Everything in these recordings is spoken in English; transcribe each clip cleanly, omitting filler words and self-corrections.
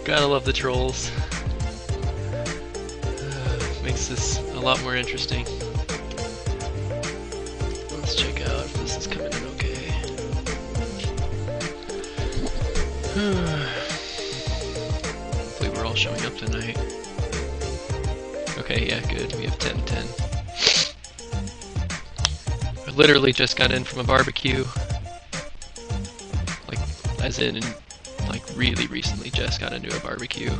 Gotta love the trolls. Makes this a lot more interesting. Let's check out if this is coming in okay. Hopefully we're all showing up tonight. Okay, yeah, good. We have 10-10. I literally just got in from a barbecue. Like, as in, like, really recently just got into a barbecue.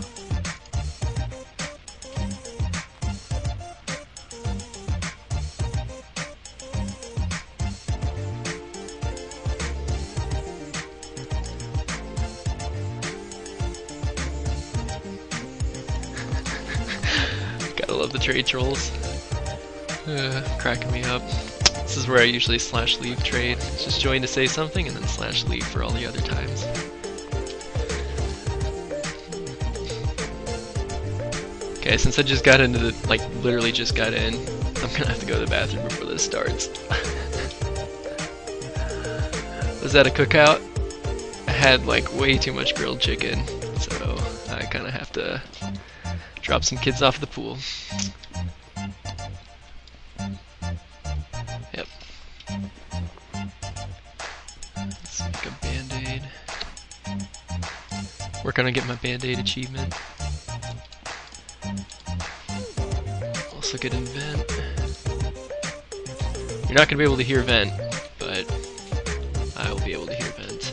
Gotta love the trade trolls. Cracking me up. This is where I usually slash leave trade. Just join to say something and then slash leave for all the other times. Okay, since I just got into the, like, literally just got in, I'm gonna have to go to the bathroom before this starts. Was that a cookout? I had, like, way too much grilled chicken, so I kinda have to drop some kids off the pool. Yep. Let's make a band-aid. Working on getting my band-aid achievement. Also get in vent. You're not going to be able to hear vent, but I will be able to hear vent.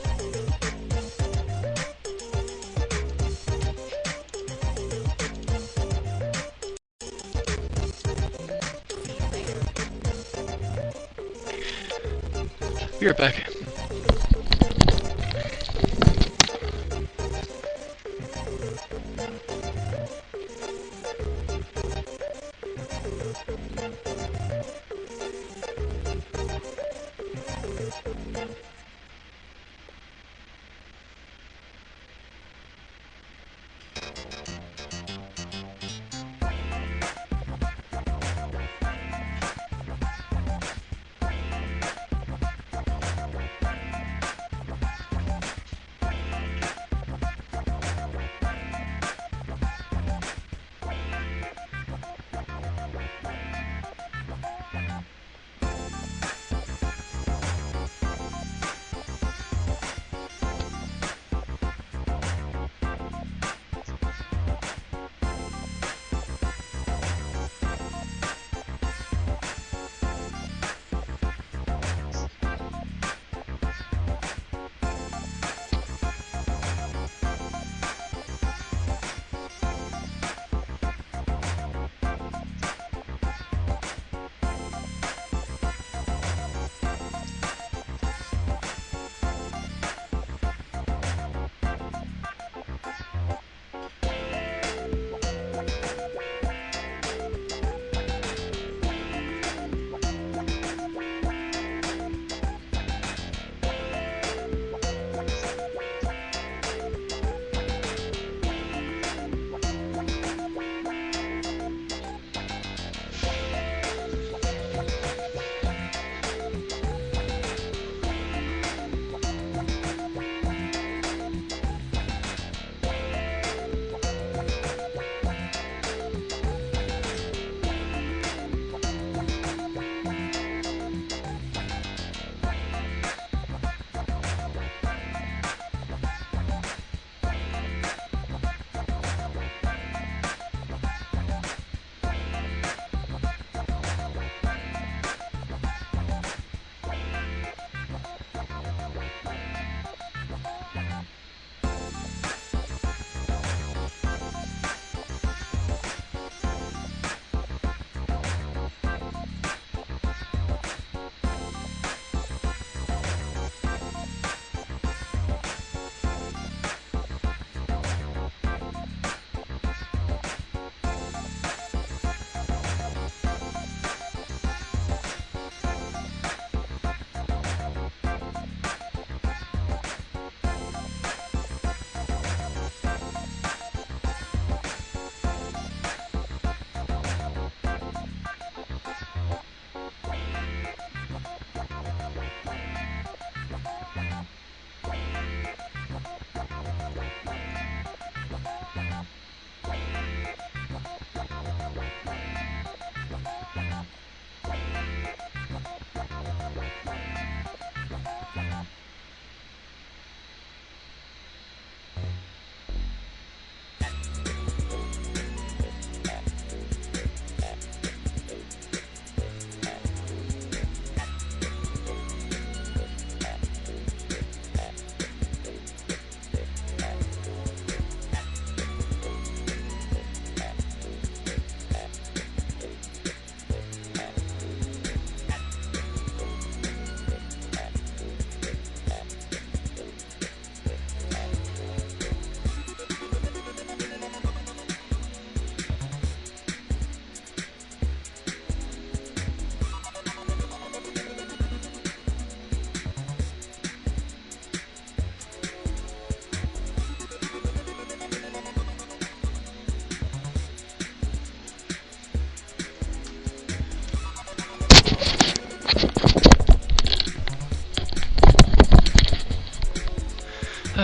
Be right back.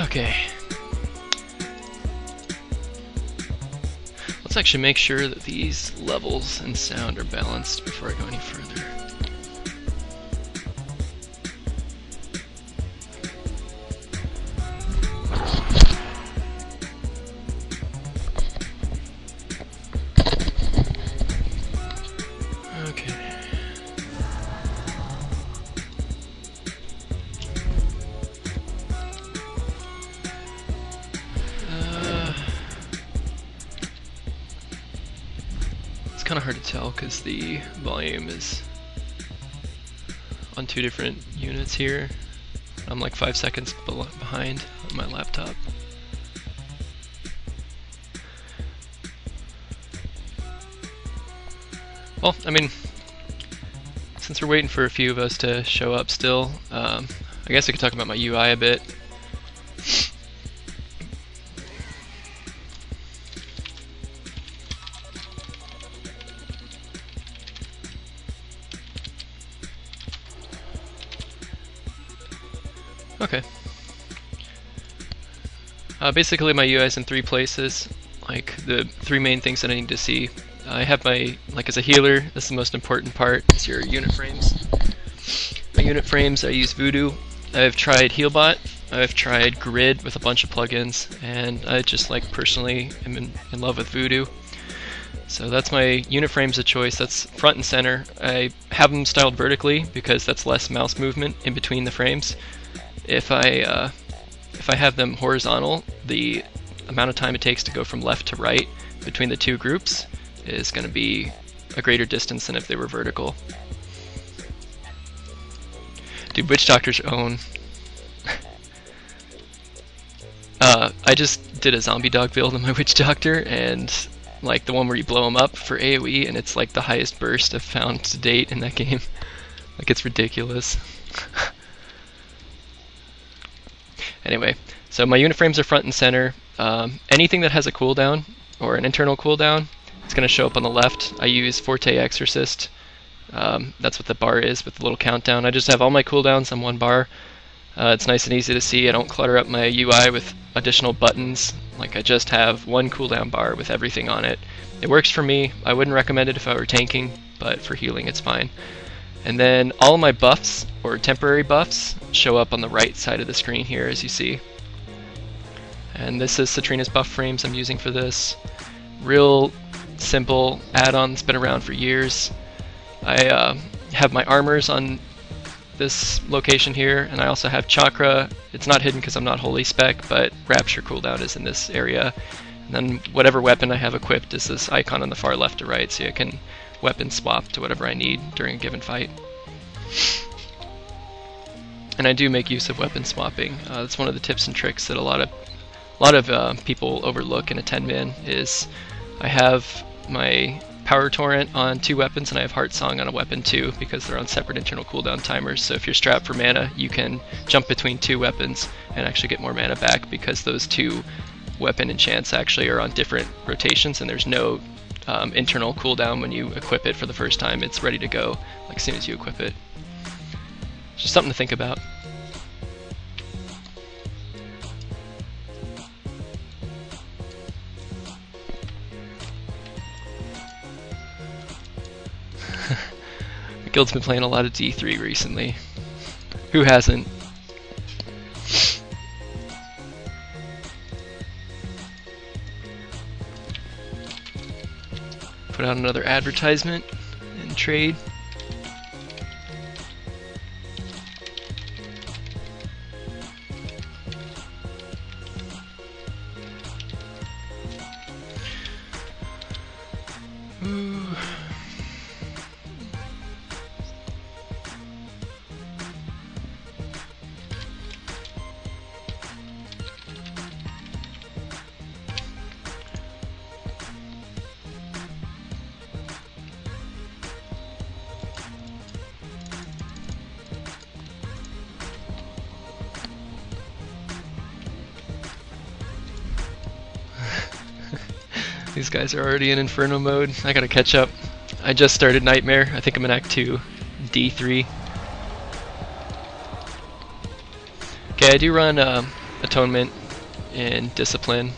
Okay. Let's actually make sure that these levels and sound are balanced before I go any further. Kind of hard to tell because the volume is on two different units here. I'm like 5 seconds behind on my laptop. Well, I mean, since we're waiting for a few of us to show up still, I guess I could talk about my UI a bit. Okay. Basically my UI is in 3 places, like the 3 main things that I need to see. I have my, like as a healer, this is the most important part, is your unit frames. My unit frames, I use Voodoo. I've tried Healbot, I've tried Grid with a bunch of plugins, and I just like personally am in love with Voodoo. So that's my unit frames of choice, that's front and center. I have them styled vertically because that's less mouse movement in between the frames. If I have them horizontal, the amount of time it takes to go from left to right between the 2 groups is going to be a greater distance than if they were vertical. Dude, Witch Doctor's own. I just did a zombie dog build on my Witch Doctor, and like the one where you blow them up for AoE, and it's like the highest burst I've found to date in that game. Like, it's ridiculous. Anyway, so my unit frames are front and center. Anything that has a cooldown, or an internal cooldown, it's going to show up on the left. I use Forte Exorcist. That's what the bar is with the little countdown. I just have all my cooldowns on one bar. It's nice and easy to see. I don't clutter up my UI with additional buttons. Like, I just have one cooldown bar with everything on it. It works for me. I wouldn't recommend it if I were tanking, but for healing it's fine. And then all of my buffs, or temporary buffs, show up on the right side of the screen here, as you see. And this is Citrina's buff frames I'm using for this. Real simple add-on that's been around for years. I have my armors on this location here, and I also have Chakra. It's not hidden because I'm not holy spec, but Rapture cooldown is in this area. And then whatever weapon I have equipped is this icon on the far left to right, so I can weapon swap to whatever I need during a given fight. And I do make use of weapon swapping. That's one of the tips and tricks that a lot of people overlook in a 10-man. Is I have my Power Torrent on 2 weapons, and I have Heart Song on a weapon too, because they're on separate internal cooldown timers. So if you're strapped for mana, you can jump between 2 weapons and actually get more mana back, because those 2 weapon enchants actually are on different rotations, and there's no internal cooldown when you equip it for the first time. It's ready to go like as soon as you equip it. Just something to think about. My guild's been playing a lot of D3 recently. Who hasn't? Put out another advertisement and trade. Ooh. These guys are already in Inferno mode. I gotta catch up. I just started Nightmare. I think I'm in Act 2, D3. Okay, I do run Atonement and Discipline.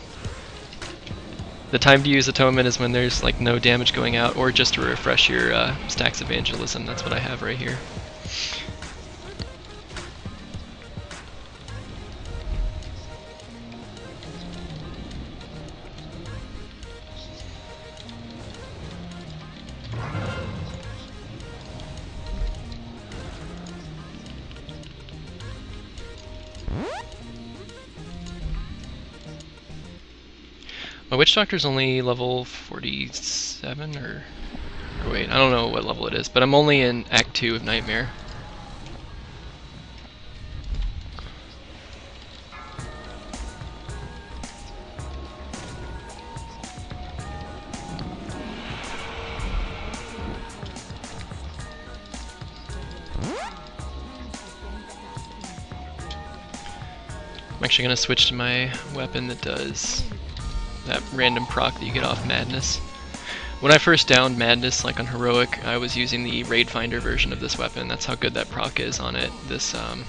The time to use Atonement is when there's like no damage going out, or just to refresh your stacks Evangelism. That's what I have right here. My Witch Doctor's only level 47, or wait, I don't know what level it is, but I'm only in Act 2 of Nightmare. I'm actually going to switch to my weapon that does that random proc that you get off Madness. When I first downed Madness, like on Heroic, I was using the Raid Finder version of this weapon. That's how good that proc is on it. This Maw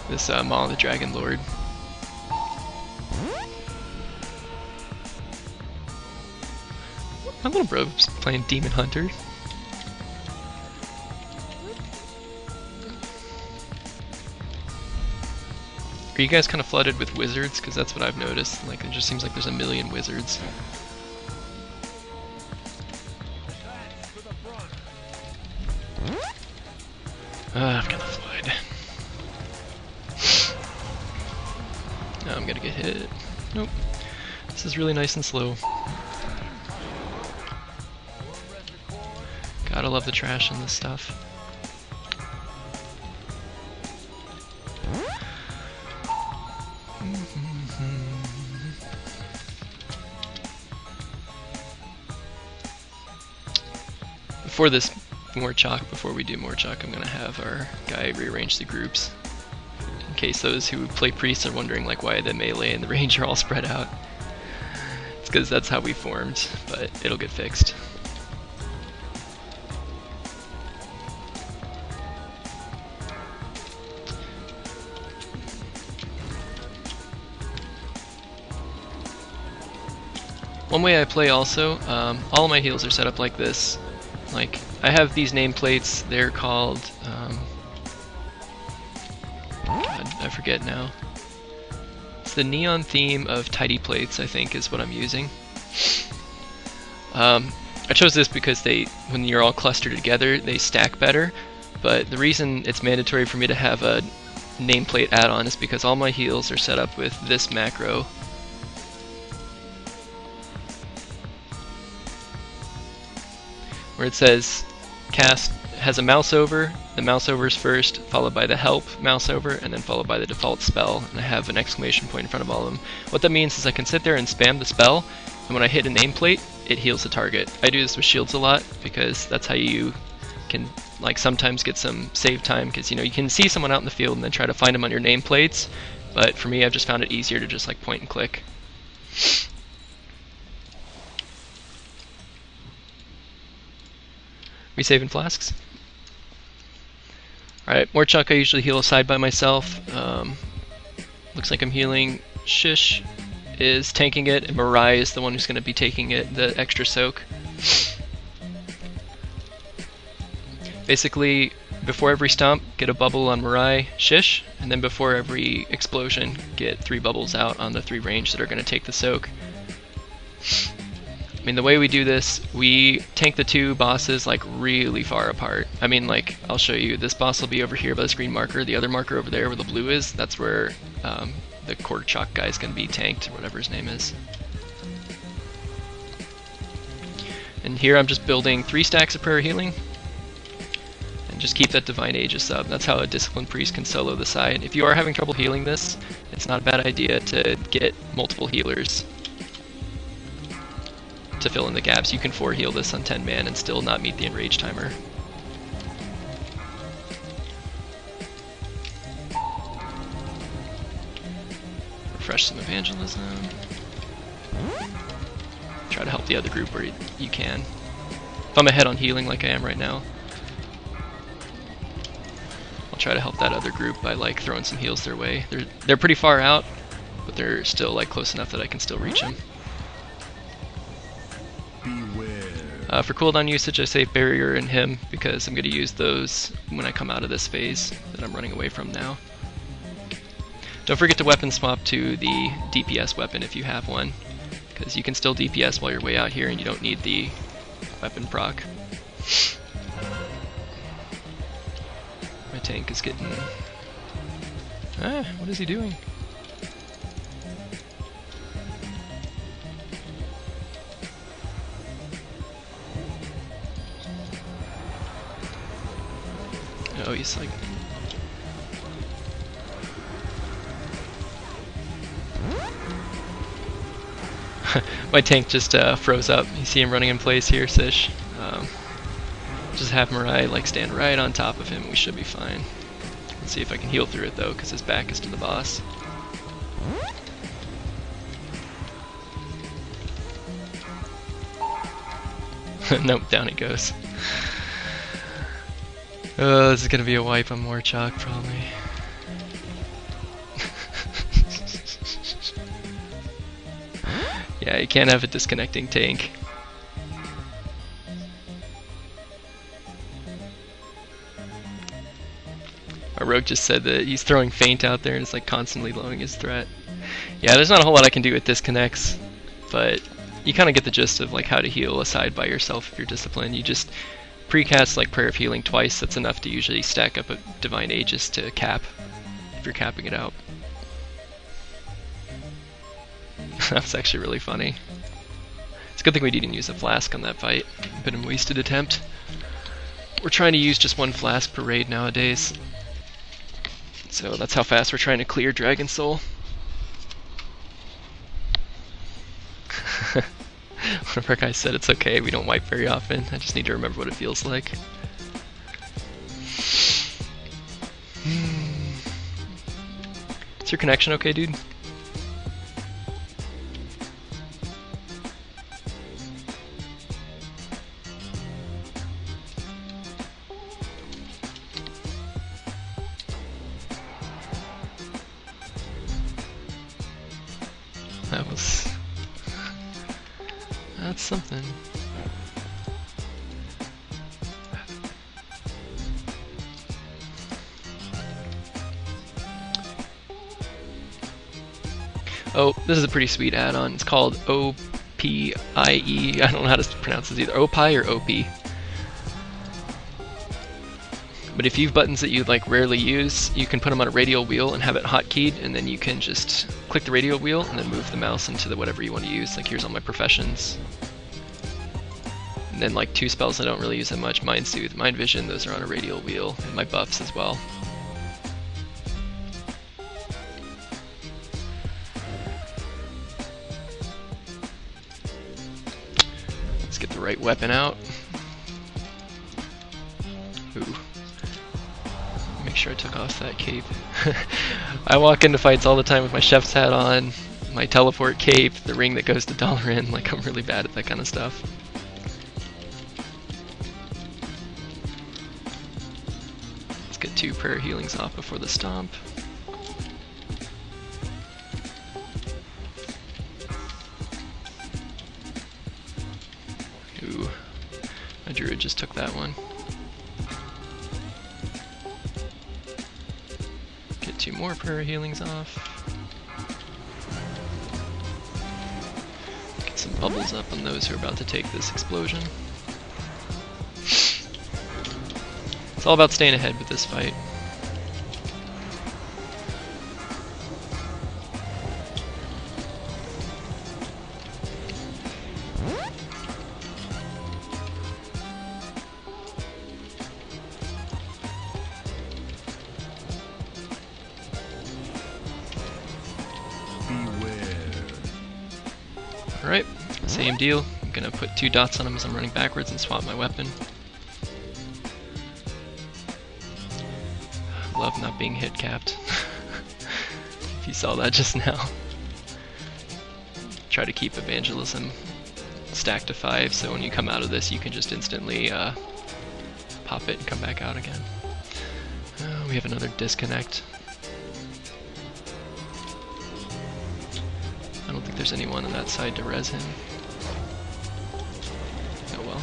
of the Dragon Lord. My little bro's playing Demon Hunter. Are you guys kind of flooded with wizards? Because that's what I've noticed. Like, it just seems like there's a million wizards. I'm kind of flooded. Now I'm gonna get hit. Nope. This is really nice and slow. Gotta love the trash in this stuff. Before this Morchok, before we do Morchok, I'm gonna have our guy rearrange the groups. In case those who play priests are wondering like why the melee and the range are all spread out. It's because that's how we formed, but it'll get fixed. One way I play also, all of my heals are set up like this. Like, I have these nameplates, they're called, God, I forget now. It's the neon theme of tidy plates, I think, is what I'm using. I chose this because when you're all clustered together, they stack better, but the reason it's mandatory for me to have a nameplate add-on is because all my heals are set up with this macro. Where it says cast has a mouse over, the mouse over is first, followed by the help mouse over, and then followed by the default spell, and I have an exclamation point in front of all of them. What that means is I can sit there and spam the spell, and when I hit a nameplate, it heals the target. I do this with shields a lot, because that's how you can like sometimes get some save time, because you can see someone out in the field and then try to find them on your nameplates, but for me I've just found it easier to just like point and click. We saving flasks? Alright, Morchok I usually heal aside by myself. Looks like I'm healing. Shish is tanking it, and Mirai is the one who's going to be taking it, the extra soak. Basically, before every stomp, get a bubble on Mirai, Shish, and then before every explosion, get 3 bubbles out on the 3 range that are going to take the soak. I mean, the way we do this, we tank the 2 bosses like really far apart. I mean, like, I'll show you. This boss will be over here by this green marker. The other marker over there where the blue is, that's where the Morchok guy is going to be tanked, or whatever his name is. And here I'm just building 3 stacks of prayer healing. And just keep that Divine Aegis up. That's how a Disciplined Priest can solo the side. If you are having trouble healing this, it's not a bad idea to get multiple healers to fill in the gaps. You can 4 heal this on 10 man and still not meet the enrage timer. Refresh some evangelism. Try to help the other group where you can. If I'm ahead on healing like I am right now, I'll try to help that other group by like throwing some heals their way. They're pretty far out, but they're still like close enough that I can still reach them. For cooldown usage, I save Barrier and him because I'm going to use those when I come out of this phase that I'm running away from now. Don't forget to weapon swap to the DPS weapon if you have one, because you can still DPS while you're way out here and you don't need the weapon proc. My tank is getting... Ah, what is he doing? Oh, he's like... My tank just froze up. You see him running in place here, Sish. Just have Mirai like stand right on top of him. We should be fine. Let's see if I can heal through it though, because his back is to the boss. Nope, down he goes. This is gonna be a wipe on Morchok, probably. Yeah, you can't have a disconnecting tank. Our rogue just said that he's throwing feint out there and is like constantly lowering his threat. Yeah, there's not a whole lot I can do with disconnects, but you kind of get the gist of like how to heal aside by yourself if you're disciplined. You just precast like Prayer of Healing twice. That's enough to usually stack up a Divine Aegis to cap if you're capping it out. That was actually really funny. It's a good thing we didn't use a flask on that fight. Been a wasted attempt. We're trying to use just one flask per raid nowadays. So that's how fast we're trying to clear Dragon Soul. One of our guys said it's okay, we don't wipe very often. I just need to remember what it feels like. Is your connection okay, dude? That's something. Oh, this is a pretty sweet add-on. It's called OPIE. I don't know how to pronounce this either. OPIE or OP. But if you have buttons that you like rarely use, you can put them on a radial wheel and have it hotkeyed, and then you can just click the radial wheel and then move the mouse into the whatever you want to use. Like here's all my professions. And then like two spells I don't really use that much, Mind Soothe, Mind Vision, those are on a radial wheel, and my buffs as well. Let's get the right weapon out. Ooh. Make sure I took off that cape. I walk into fights all the time with my chef's hat on, my teleport cape, the ring that goes to Dalaran, like I'm really bad at that kind of stuff. Let's get 2 prayer healings off before the stomp. Ooh, my druid just took that one. 2 more prayer healings off. Get some bubbles up on those who are about to take this explosion. It's all about staying ahead with this fight. Alright, same deal. I'm gonna put 2 dots on him as I'm running backwards and swap my weapon. Love not being hit capped. If you saw that just now. Try to keep evangelism stacked to 5 so when you come out of this you can just instantly pop it and come back out again. Oh We have another disconnect. I don't think there's anyone on that side to res him. Oh well.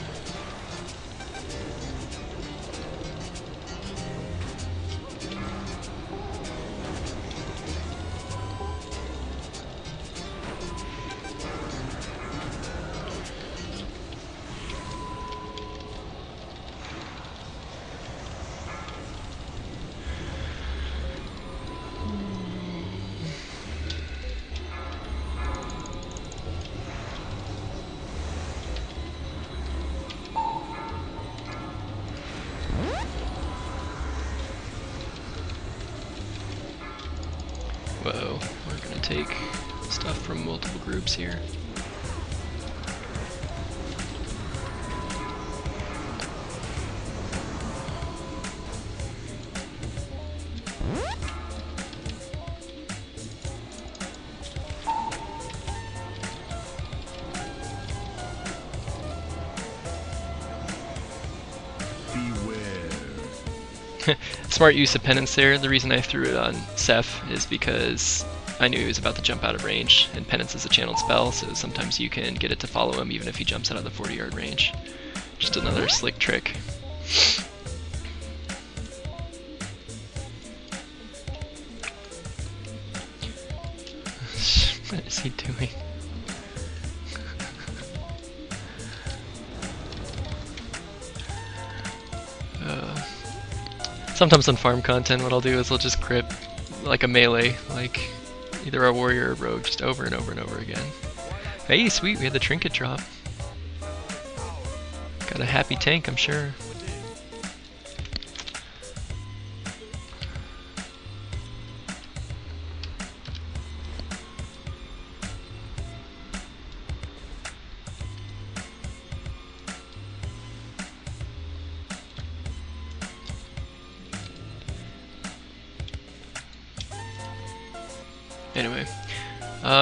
Whoa, we're gonna take stuff from multiple groups here. Smart use of penance there. The reason I threw it on Seth is because I knew he was about to jump out of range, and penance is a channeled spell, so sometimes you can get it to follow him even if he jumps out of the 40-yard range. Just another slick trick. What is he doing? Sometimes on farm content what I'll do is I'll just grip like a melee, like either a warrior or a rogue, just over and over and over again. Hey, sweet, we had the trinket drop. Got a happy tank, I'm sure. Anyway,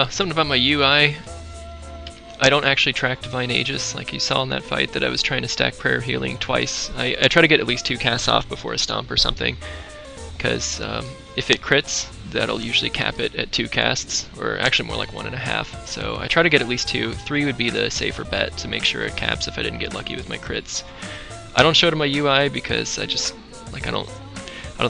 something about my UI. I don't actually track Divine Aegis like you saw in that fight that I was trying to stack Prayer Healing twice. I try to get at least 2 casts off before a stomp or something, because if it crits, that'll usually cap it at 2 casts, or actually more like 1.5. So I try to get at least 2. 3 would be the safer bet to make sure it caps if I didn't get lucky with my crits. I don't show it in my UI because I just like I don't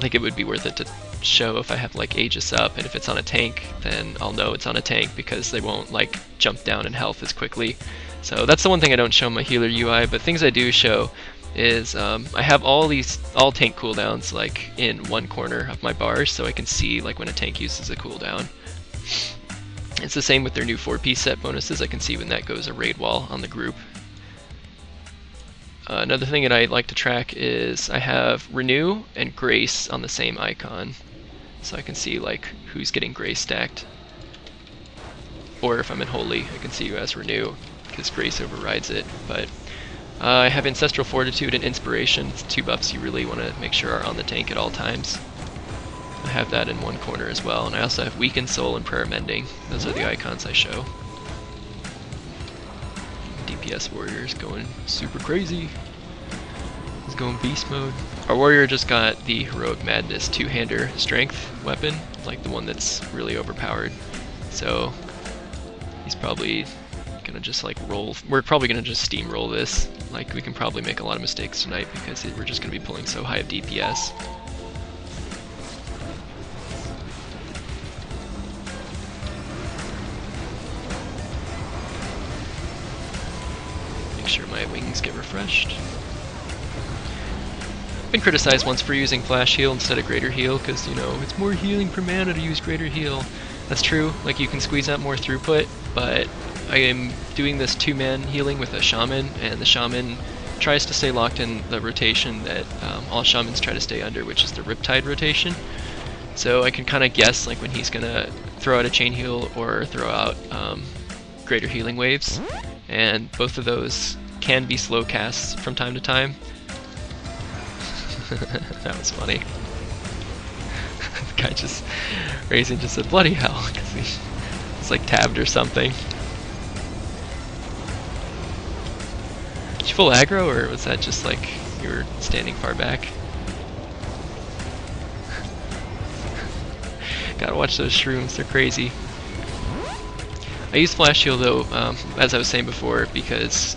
think it would be worth it to show if I have like Aegis up, and if it's on a tank then I'll know it's on a tank because they won't like jump down in health as quickly. So that's the one thing I don't show in my healer UI, but things I do show is I have all tank cooldowns like in one corner of my bars, so I can see like when a tank uses a cooldown. It's the same with their new 4-piece set bonuses. I can see when that goes a raid wall on the group. Another thing that I like to track is I have Renew and Grace on the same icon, so I can see like who's getting Grace stacked. Or if I'm in Holy, I can see who has Renew, because Grace overrides it. But I have Ancestral Fortitude and Inspiration. It's 2 buffs you really want to make sure are on the tank at all times. I have that in one corner as well, and I also have Weakened Soul and Prayer Mending. Those are the icons I show. DPS warrior's going super crazy. He's going beast mode. Our warrior just got the Heroic Madness 2-hander strength weapon, like the one that's really overpowered. So he's probably gonna just like roll. We're probably gonna just steamroll this. Like we can probably make a lot of mistakes tonight because we're just gonna be pulling so high of DPS. Make sure my wings get refreshed. Been criticized once for using Flash Heal instead of Greater Heal because, you know, it's more healing per mana to use Greater Heal. That's true, like you can squeeze out more throughput, but I am doing this 2-man healing with a Shaman, and the Shaman tries to stay locked in the rotation that all Shamans try to stay under, which is the Riptide rotation. So I can kind of guess like when he's gonna throw out a Chain Heal or throw out Greater Healing Waves, and both of those can be slow casts from time to time. That was funny. The guy just raising just said bloody hell because he's like tabbed or something. Did you full aggro, or was that just like you were standing far back? Gotta watch those shrooms, they're crazy. I use Flash Heal though, as I was saying before, because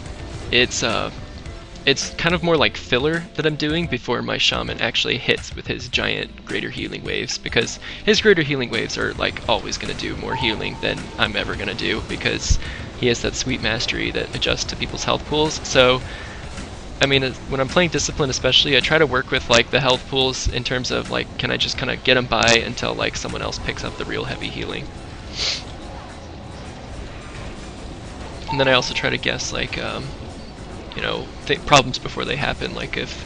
it's kind of more like filler that I'm doing before my shaman actually hits with his giant greater healing waves, because his greater healing waves are like always going to do more healing than I'm ever going to do, because he has that sweet mastery that adjusts to people's health pools. So I mean, when I'm playing Discipline especially, I try to work with like the health pools in terms of like, can I just kind of get him by until like someone else picks up the real heavy healing. And then I also try to guess like you know, problems before they happen. Like if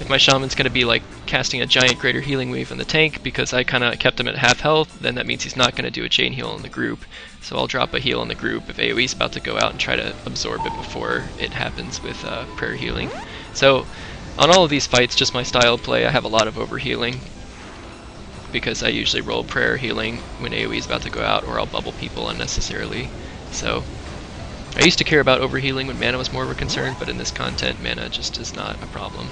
my shaman's going to be like casting a giant greater healing wave on the tank because I kind of kept him at half health, then that means he's not going to do a chain heal in the group. So I'll drop a heal in the group if AoE's about to go out and try to absorb it before it happens with prayer healing. So on all of these fights, just my style of play, I have a lot of overhealing because I usually roll prayer healing when AoE's about to go out, or I'll bubble people unnecessarily. So I used to care about overhealing when mana was more of a concern, but in this content, mana just is not a problem.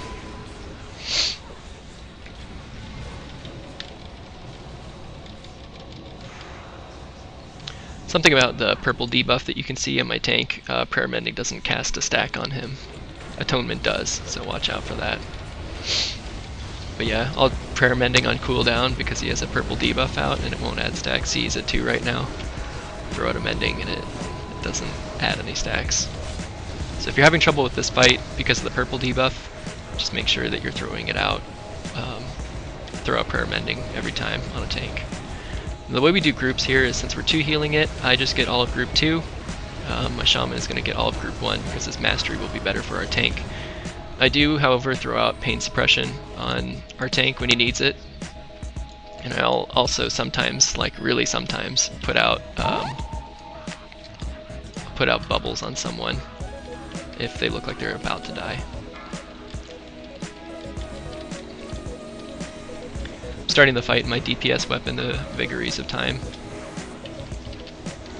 Something about the purple debuff that you can see on my tank, Prayer Mending doesn't cast a stack on him. Atonement does, so watch out for that. But yeah, I'll Prayer Mending on cooldown because he has a purple debuff out and it won't add stacks. He's at 2 right now. Throw out a Mending and it doesn't add any stacks. So if you're having trouble with this fight because of the purple debuff, just make sure that you're throwing it out. Throw out Prayer Mending every time on a tank. And the way we do groups here is, since we're 2 healing it, I just get all of group 2. My shaman is going to get all of group 1 because his mastery will be better for our tank. I do, however, throw out pain suppression on our tank when he needs it. And I'll also sometimes, like really sometimes, put out bubbles on someone if they look like they're about to die. Starting the fight in my DPS weapon, the Vagaries of Time,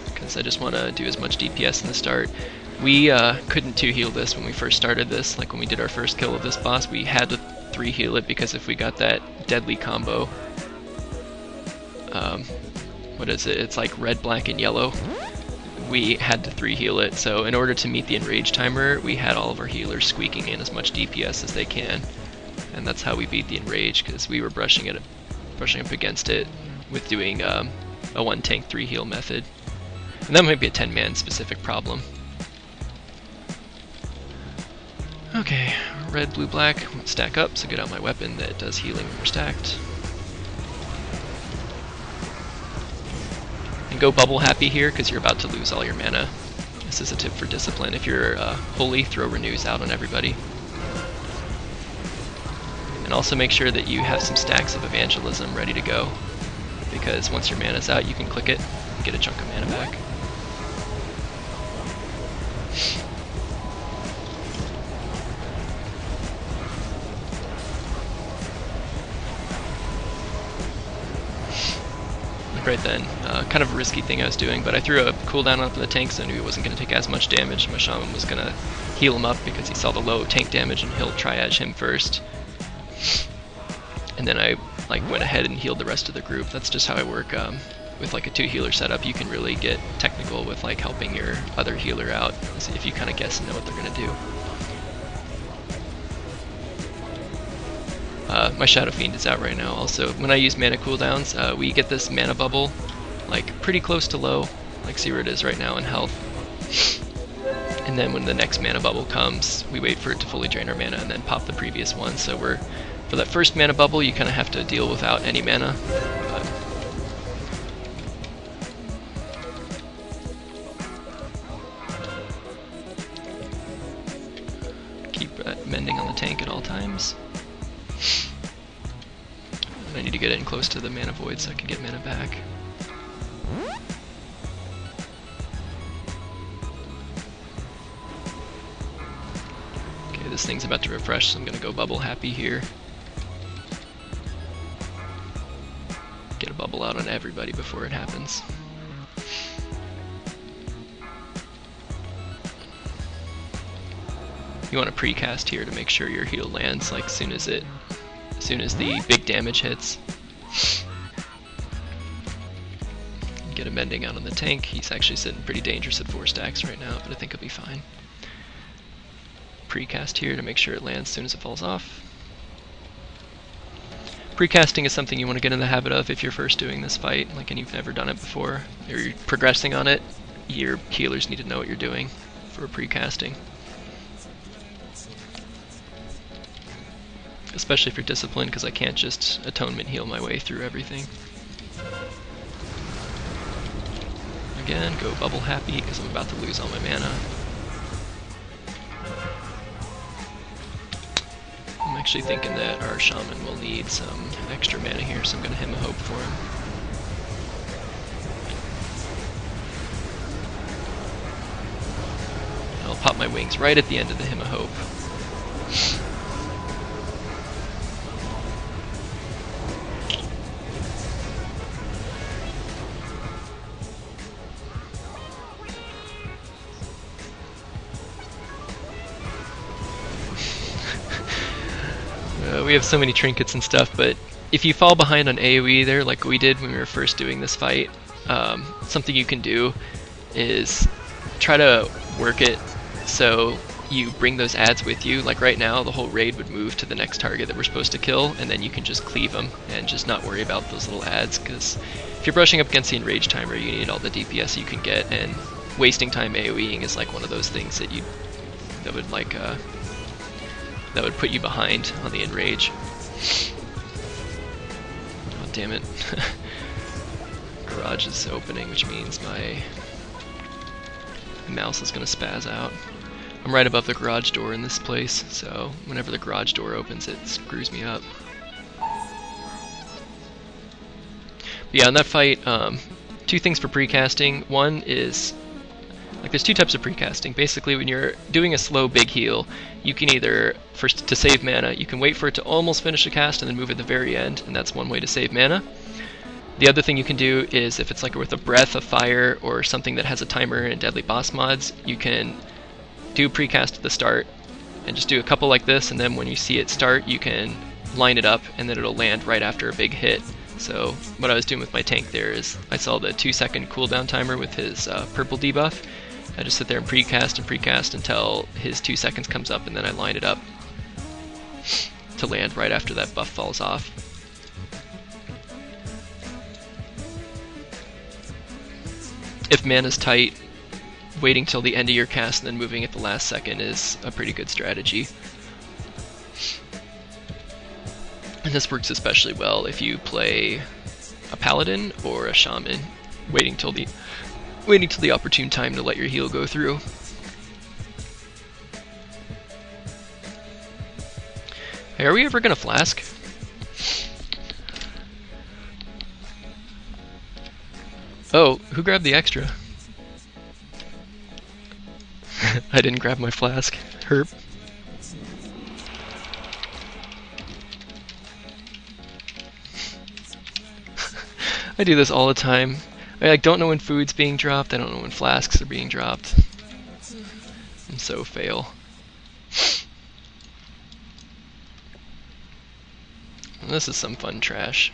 because I just want to do as much DPS in the start. We couldn't 2-heal this when we first started this. Like when we did our first kill of this boss, we had to 3-heal it because if we got that deadly combo, what is it? It's like red, black, and yellow. We had to 3-heal it, so in order to meet the enrage timer, we had all of our healers squeaking in as much DPS as they can. And that's how we beat the enrage, because we were brushing up against it with doing a 1-tank 3-heal method. And that might be a 10-man specific problem. Okay, red, blue, black, stack up, so get out my weapon that does healing when we're stacked. And go bubble happy here, because you're about to lose all your mana. This is a tip for Discipline. If you're holy, throw renews out on everybody. And also make sure that you have some stacks of Evangelism ready to go, because once your mana's out, you can click it and get a chunk of mana back. Right then, kind of a risky thing I was doing, but I threw a cooldown up in the tank so I knew he wasn't going to take as much damage. My shaman was going to heal him up because he saw the low tank damage, and he'll triage him first. And then I went ahead and healed the rest of the group. That's just how I work with like a 2-healer setup. You can really get technical with like helping your other healer out if you kind of guess and know what they're going to do. My Shadow Fiend is out right now also. When I use mana cooldowns, we get this mana bubble like pretty close to low, like see where it is right now in health. And then when the next mana bubble comes, we wait for it to fully drain our mana and then pop the previous one. So for that first mana bubble, you kind of have to deal without any mana. But keep mending on the tank at all times. I need to get in close to the mana void so I can get mana back. Okay, this thing's about to refresh, so I'm gonna go bubble happy here. Get a bubble out on everybody before it happens. You want to precast here to make sure your heal lands like as soon as the big damage hits. mending out on the tank. He's actually sitting pretty dangerous at 4 stacks right now, but I think he'll be fine. Precast here to make sure it lands as soon as it falls off. Precasting is something you want to get in the habit of if you're first doing this fight, like, and you've never done it before, or you're progressing on it. Your healers need to know what you're doing for precasting. Especially if you're disciplined, because I can't just atonement heal my way through everything. Again, go bubble happy, because I'm about to lose all my mana. I'm actually thinking that our shaman will need some extra mana here, so I'm going to hymn a hope for him. I'll pop my wings right at the end of the hymn of hope. We have so many trinkets and stuff, but if you fall behind on AoE there, like we did when we were first doing this fight, something you can do is try to work it so you bring those adds with you. Like right now, the whole raid would move to the next target that we're supposed to kill, and then you can just cleave them and just not worry about those little adds, because if you're brushing up against the enraged timer, you need all the DPS you can get, and wasting time AoEing is like one of those things that that would put you behind on the enrage. Oh damn it. Garage is opening, which means my mouse is going to spaz out. I'm right above the garage door in this place, so whenever the garage door opens it screws me up. But yeah, in that fight, 2 things for precasting. One is, like, there's 2 types of precasting. Basically, when you're doing a slow big heal, you can either, first to save mana, you can wait for it to almost finish a cast and then move at the very end, and that's one way to save mana. The other thing you can do is, if it's like with a breath of fire or something that has a timer in deadly boss mods, you can do precast at the start and just do a couple like this, and then when you see it start, you can line it up and then it'll land right after a big hit. So what I was doing with my tank there is I saw the 2-second cooldown timer with his purple debuff. I just sit there and precast until his 2 seconds comes up, and then I line it up to land right after that buff falls off. If mana's tight, waiting till the end of your cast and then moving at the last second is a pretty good strategy. And this works especially well if you play a paladin or a shaman, waiting till the opportune time to let your heal go through. Hey, are we ever gonna flask? Oh, who grabbed the extra? I didn't grab my flask. Herp. I do this all the time. I don't know when food's being dropped, I don't know when flasks are being dropped. I'm so fail. This is some fun trash.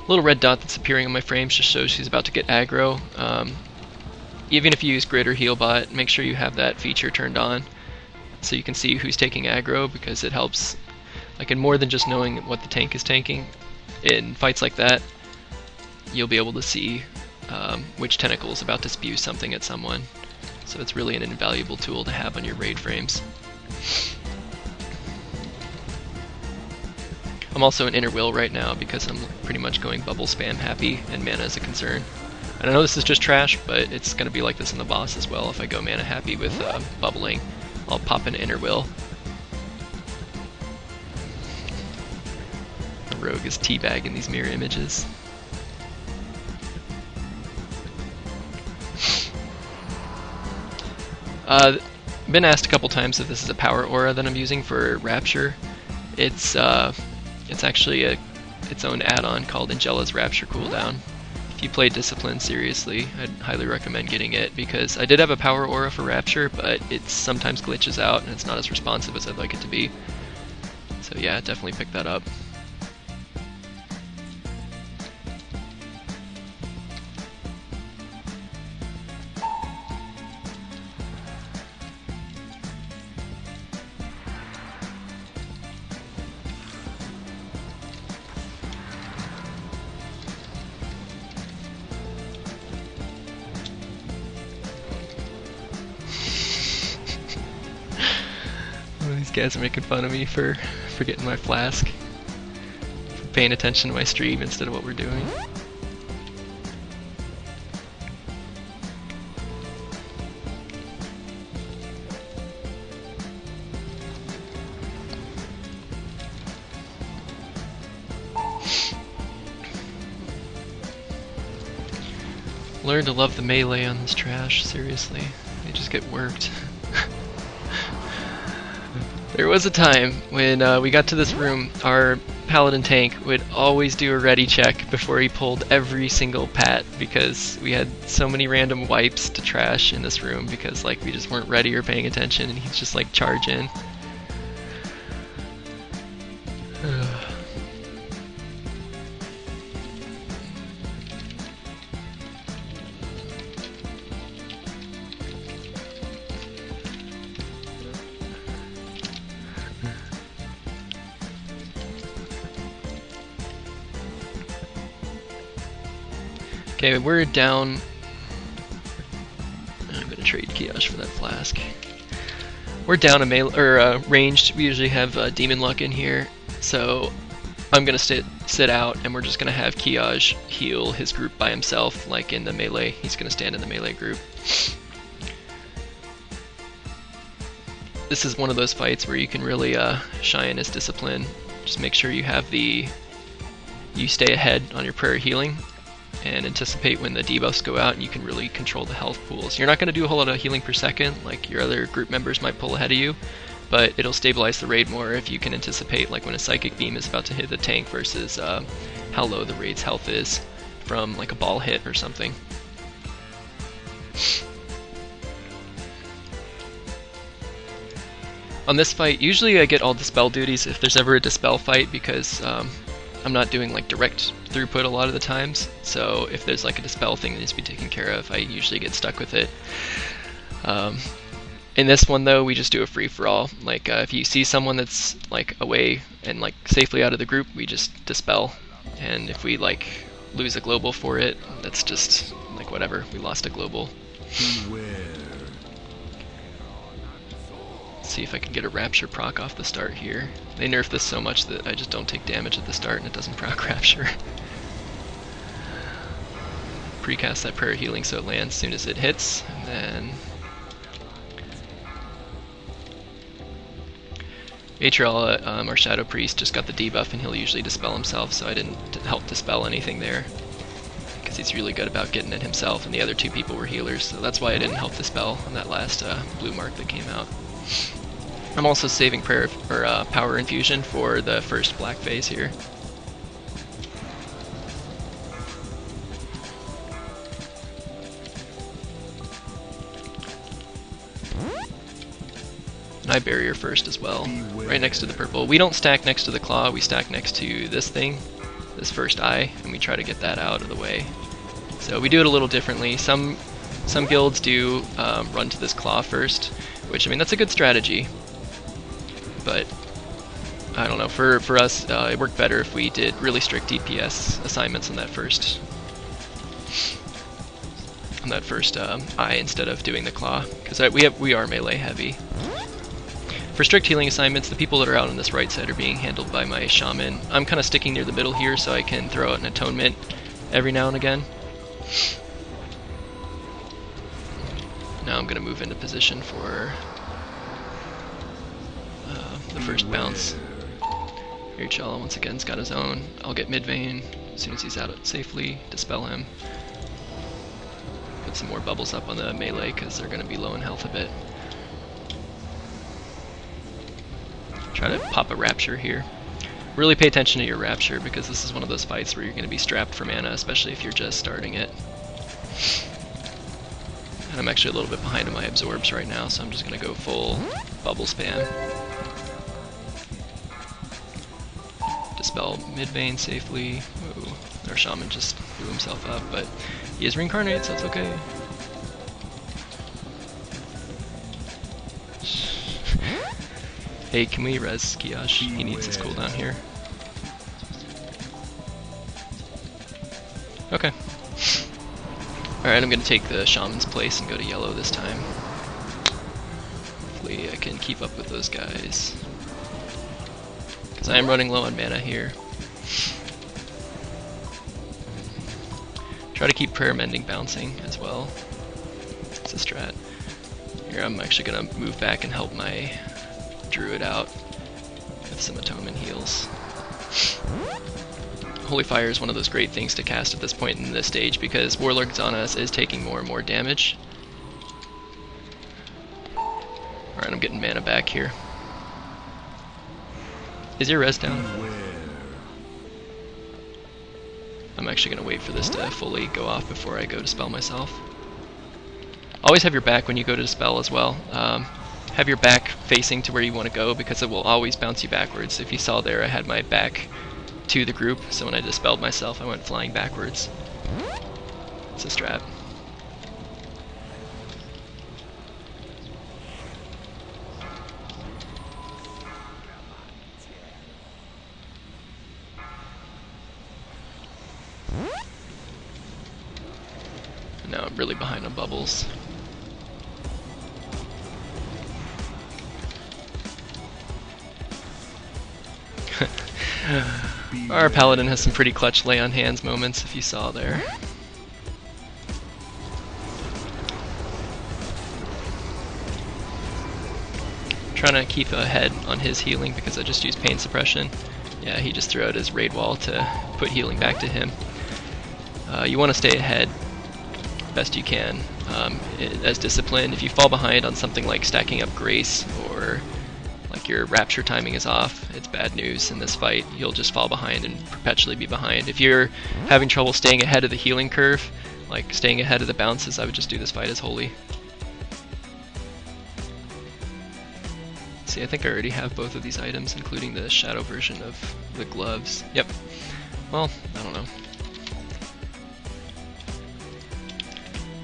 Little red dot that's appearing on my frames just shows she's about to get aggro. Even if you use grid or heal bot, make sure you have that feature turned on so you can see who's taking aggro, because it helps, like, in more than just knowing what the tank is tanking. In fights like that, you'll be able to see which tentacle is about to spew something at someone. So it's really an invaluable tool to have on your raid frames. I'm also in Inner Will right now because I'm pretty much going bubble spam happy, and mana is a concern. And I know this is just trash, but it's going to be like this in the boss as well. If I go mana happy with bubbling, I'll pop into Inner Will. The rogue is teabagging these mirror images. Been asked a couple times if this is a power aura that I'm using for Rapture. It's actually its own add-on called Angela's Rapture cooldown. If you play Discipline seriously, I'd highly recommend getting it, because I did have a power aura for Rapture, but it sometimes glitches out and it's not as responsive as I'd like it to be. So yeah, definitely pick that up. These guys are making fun of me for forgetting my flask, for paying attention to my stream instead of what we're doing. Learn to love the melee on this trash, seriously. They just get worked. There was a time when we got to this room, our paladin tank would always do a ready check before he pulled every single pat, because we had so many random wipes to trash in this room because like we just weren't ready or paying attention, and he'd just like charge in. Okay, we're down. I'm gonna trade Kiosh for that flask. We're down a melee or ranged. We usually have Demon Luck in here, so I'm gonna sit out, and we're just gonna have Kiosh heal his group by himself, like in the melee. He's gonna stand in the melee group. This is one of those fights where you can really shine his discipline. Just make sure you have you stay ahead on your prayer healing, and anticipate when the debuffs go out, and you can really control the health pools. You're not going to do a whole lot of healing per second, like your other group members might pull ahead of you, but it'll stabilize the raid more if you can anticipate like when a Psychic Beam is about to hit the tank versus how low the raid's health is from like a ball hit or something. On this fight, usually I get all Dispel duties if there's ever a Dispel fight, because I'm not doing like direct throughput a lot of the times, so if there's like a Dispel thing that needs to be taken care of, I usually get stuck with it. In this one though, we just do a free-for-all. Like if you see someone that's like away and like safely out of the group, we just Dispel, and if we like lose a global for it, that's just like whatever, we lost a global. See if I can get a Rapture proc off the start here. They nerfed this so much that I just don't take damage at the start and it doesn't proc Rapture. Precast that prayer healing so it lands as soon as it hits, and then Atrial, our Shadow Priest, just got the debuff and he'll usually dispel himself, so I didn't help dispel anything there, because he's really good about getting it himself, and the other two people were healers, so that's why I didn't help dispel on that last blue mark that came out. I'm also saving prayer or power infusion for the first black phase here. And I barrier first as well, right next to the purple. We don't stack next to the claw, we stack next to this thing, this first eye, and we try to get that out of the way. So we do it a little differently. Some guilds do run to this claw first, which, I mean, that's a good strategy. But I don't know, for us, it worked better if we did really strict DPS assignments on that first eye instead of doing the claw, because we are melee heavy. For strict healing assignments, the people that are out on this right side are being handled by my shaman. I'm kind of sticking near the middle here so I can throw out an atonement every now and again. Now I'm going to move into position for the first bounce. Rachel once again has got his own. I'll get mid vein as soon as he's out safely, dispel him. Put some more bubbles up on the melee because they're going to be low in health a bit. Try to pop a Rapture here. Really pay attention to your Rapture, because this is one of those fights where you're going to be strapped for mana, especially if you're just starting it. And I'm actually a little bit behind on my absorbs right now, so I'm just going to go full bubble spam. Dispel mid-bane safely. Ooh, our shaman just blew himself up, but he is reincarnate, so it's okay. Hey, can we res Kiyosh? He needs his cooldown here. Okay. Alright, I'm gonna take the shaman's place and go to yellow this time. Hopefully I can keep up with those guys. Because I am running low on mana here. Try to keep prayer mending bouncing as well. It's a strat. Here I'm actually gonna move back and help my druid out with some atonement heals. Holy Fire is one of those great things to cast at this point in the stage because Warlords on us is taking more and more damage. Alright, I'm getting mana back here. Is your res down? I'm actually going to wait for this to fully go off before I go to spell myself. Always have your back when you go to dispel as well. Have your back facing to where you want to go because it will always bounce you backwards. If you saw there, I had my back to the group, so when I dispelled myself, I went flying backwards. It's a strat. And now I'm really behind on bubbles. Our paladin has some pretty clutch lay on hands moments, if you saw there. Trying to keep ahead on his healing because I just used pain suppression. Yeah, he just threw out his raid wall to put healing back to him. You want to stay ahead best you can. As discipline, if you fall behind on something like stacking up Grace or like your Rapture timing is off, it's bad news in this fight. You'll just fall behind and perpetually be behind. If you're having trouble staying ahead of the healing curve, like staying ahead of the bounces, I would just do this fight as holy. See, I think I already have both of these items, including the shadow version of the gloves. Yep. Well, I don't know.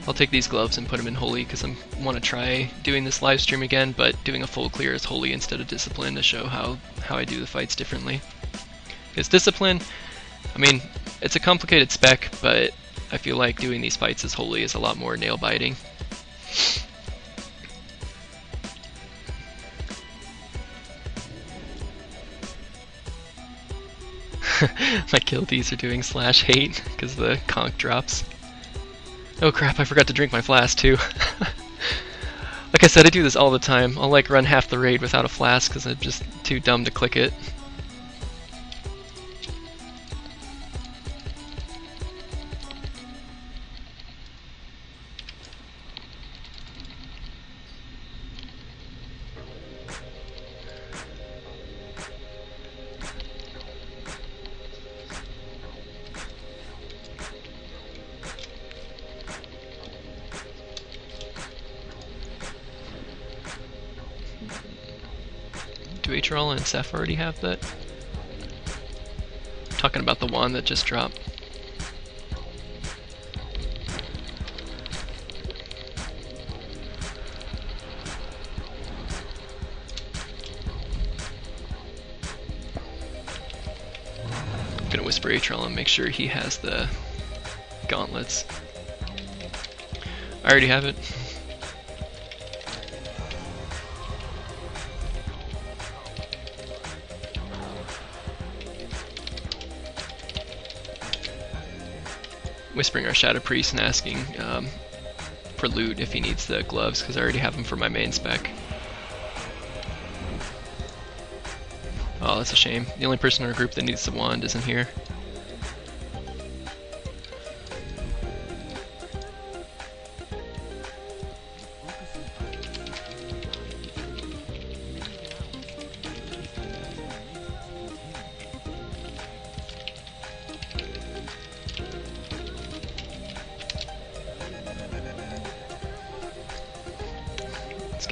I'll take these gloves and put them in holy because I want to try doing this live stream again, but doing a full clear as holy instead of discipline to show how I do the fights differently. Because discipline, I mean, it's a complicated spec, but I feel like doing these fights as holy is a lot more nail biting. My guildies are doing /hate because the conch drops. Oh crap, I forgot to drink my flask too. Like I said, I do this all the time. I'll like run half the raid without a flask because I'm just too dumb to click it. Do Atral and Seth already have that? I'm talking about the wand that just dropped. I'm gonna whisper Atral and make sure he has the gauntlets. I already have it. Whispering our Shadow Priest and asking for loot if he needs the gloves, because I already have them for my main spec. Oh, that's a shame. The only person in our group that needs the wand isn't here.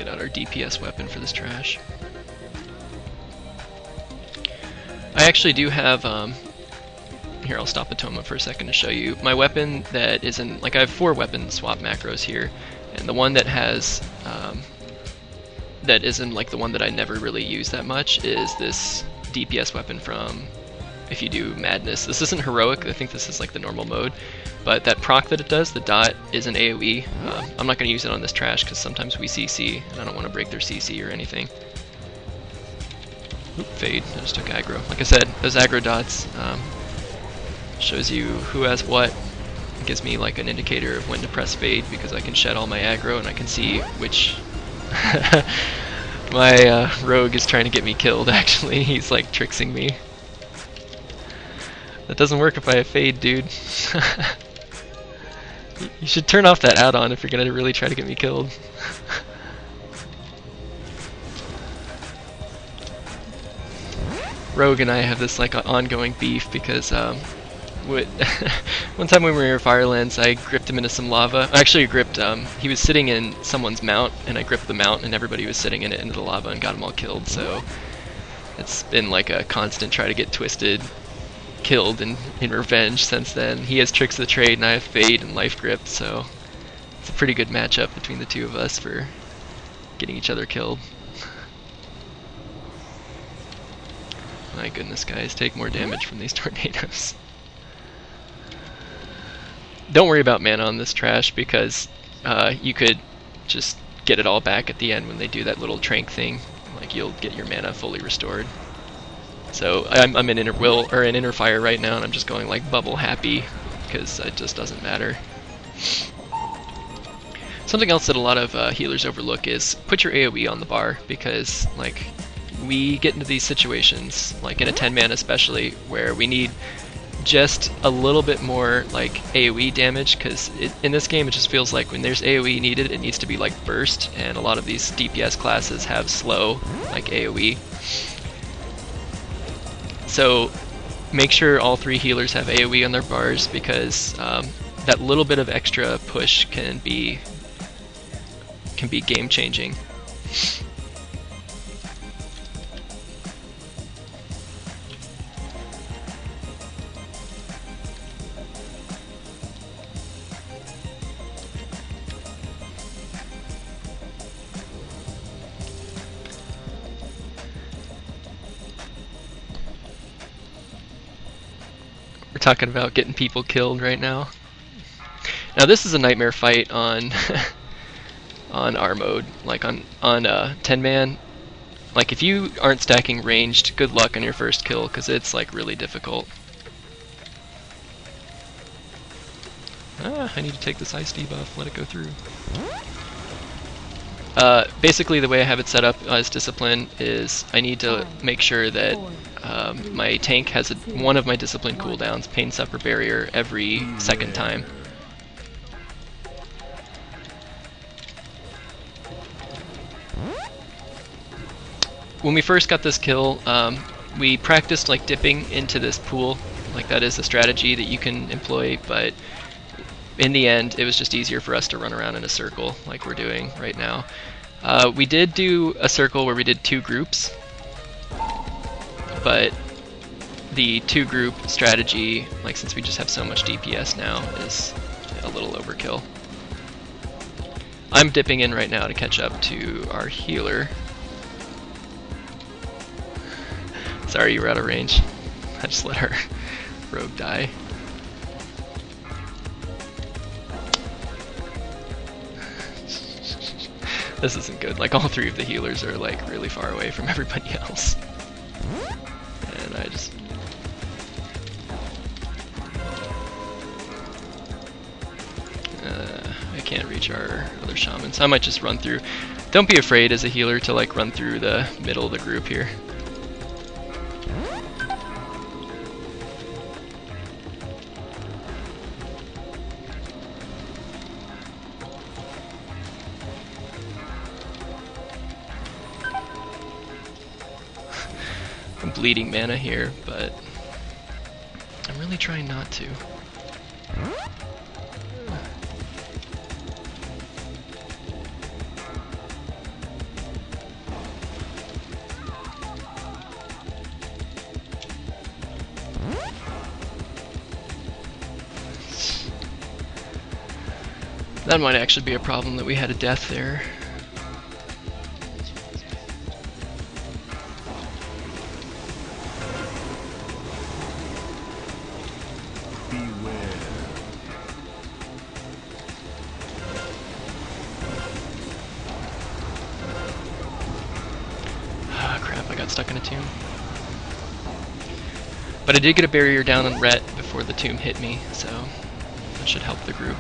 get out our DPS weapon for this trash. I actually do have, here I'll stop Atoma for a second to show you. My weapon that isn't, like I have 4 weapon swap macros here, and the one that has, that isn't like the one that I never really use that much is this DPS weapon from, if you do Madness. This isn't heroic, I think this is like the normal mode, but that proc that it does, the dot, is an AoE. I'm not going to use it on this trash because sometimes we CC, and I don't want to break their CC or anything. Oop, fade, I just took aggro. Like I said, those aggro dots shows you who has what. It gives me like an indicator of when to press fade because I can shed all my aggro and I can see which... My rogue is trying to get me killed actually, he's like tricksing me. That doesn't work if I have fade, dude. You should turn off that add-on if you're gonna really try to get me killed. Rogue and I have this like ongoing beef because one time when we were in Firelands, I gripped him into some lava. Actually, he was sitting in someone's mount, and I gripped the mount, and everybody was sitting in it into the lava and got them all killed. So it's been like a constant try to get Twisted killed in revenge since then. He has Tricks of the Trade, and I have Fade and Life Grip, so it's a pretty good matchup between the two of us for getting each other killed. My goodness, guys, take more damage from these tornadoes. Don't worry about mana on this trash because you could just get it all back at the end when they do that little trank thing. Like you'll get your mana fully restored. So I'm in inner fire right now, and I'm just going like bubble happy because it just doesn't matter. Something else that a lot of healers overlook is put your AoE on the bar because like we get into these situations, like in a 10 man especially, where we need just a little bit more like AoE damage because in this game it just feels like when there's AoE needed it needs to be like burst, and a lot of these DPS classes have slow like AoE. So make sure all 3 healers have AoE on their bars because that little bit of extra push can be game changing. We're talking about getting people killed right now. Now this is a nightmare fight on on our mode, like on 10 man. Like if you aren't stacking ranged, good luck on your first kill because it's like really difficult. I need to take this ice debuff, let it go through. Basically the way I have it set up as discipline is I need to make sure that my tank has one of my discipline cooldowns, Pain Supper Barrier, every second time. When we first got this kill, we practiced like dipping into this pool, like that is a strategy that you can employ, but in the end it was just easier for us to run around in a circle like we're doing right now. We did do a circle where we did 2 groups, but the 2 group strategy, like since we just have so much DPS now, is a little overkill. I'm dipping in right now to catch up to our healer. Sorry, you were out of range. I just let our rogue die. This isn't good. Like all 3 of the healers are like really far away from everybody else. And I just... I can't reach our other shamans. I might just run through. Don't be afraid as a healer to like run through the middle of the group here. I'm bleeding mana here, but I'm really trying not to. That might actually be a problem that we had a death there. Ah, crap, I got stuck in a tomb. But I did get a barrier down on Rhett before the tomb hit me, so that should help the group.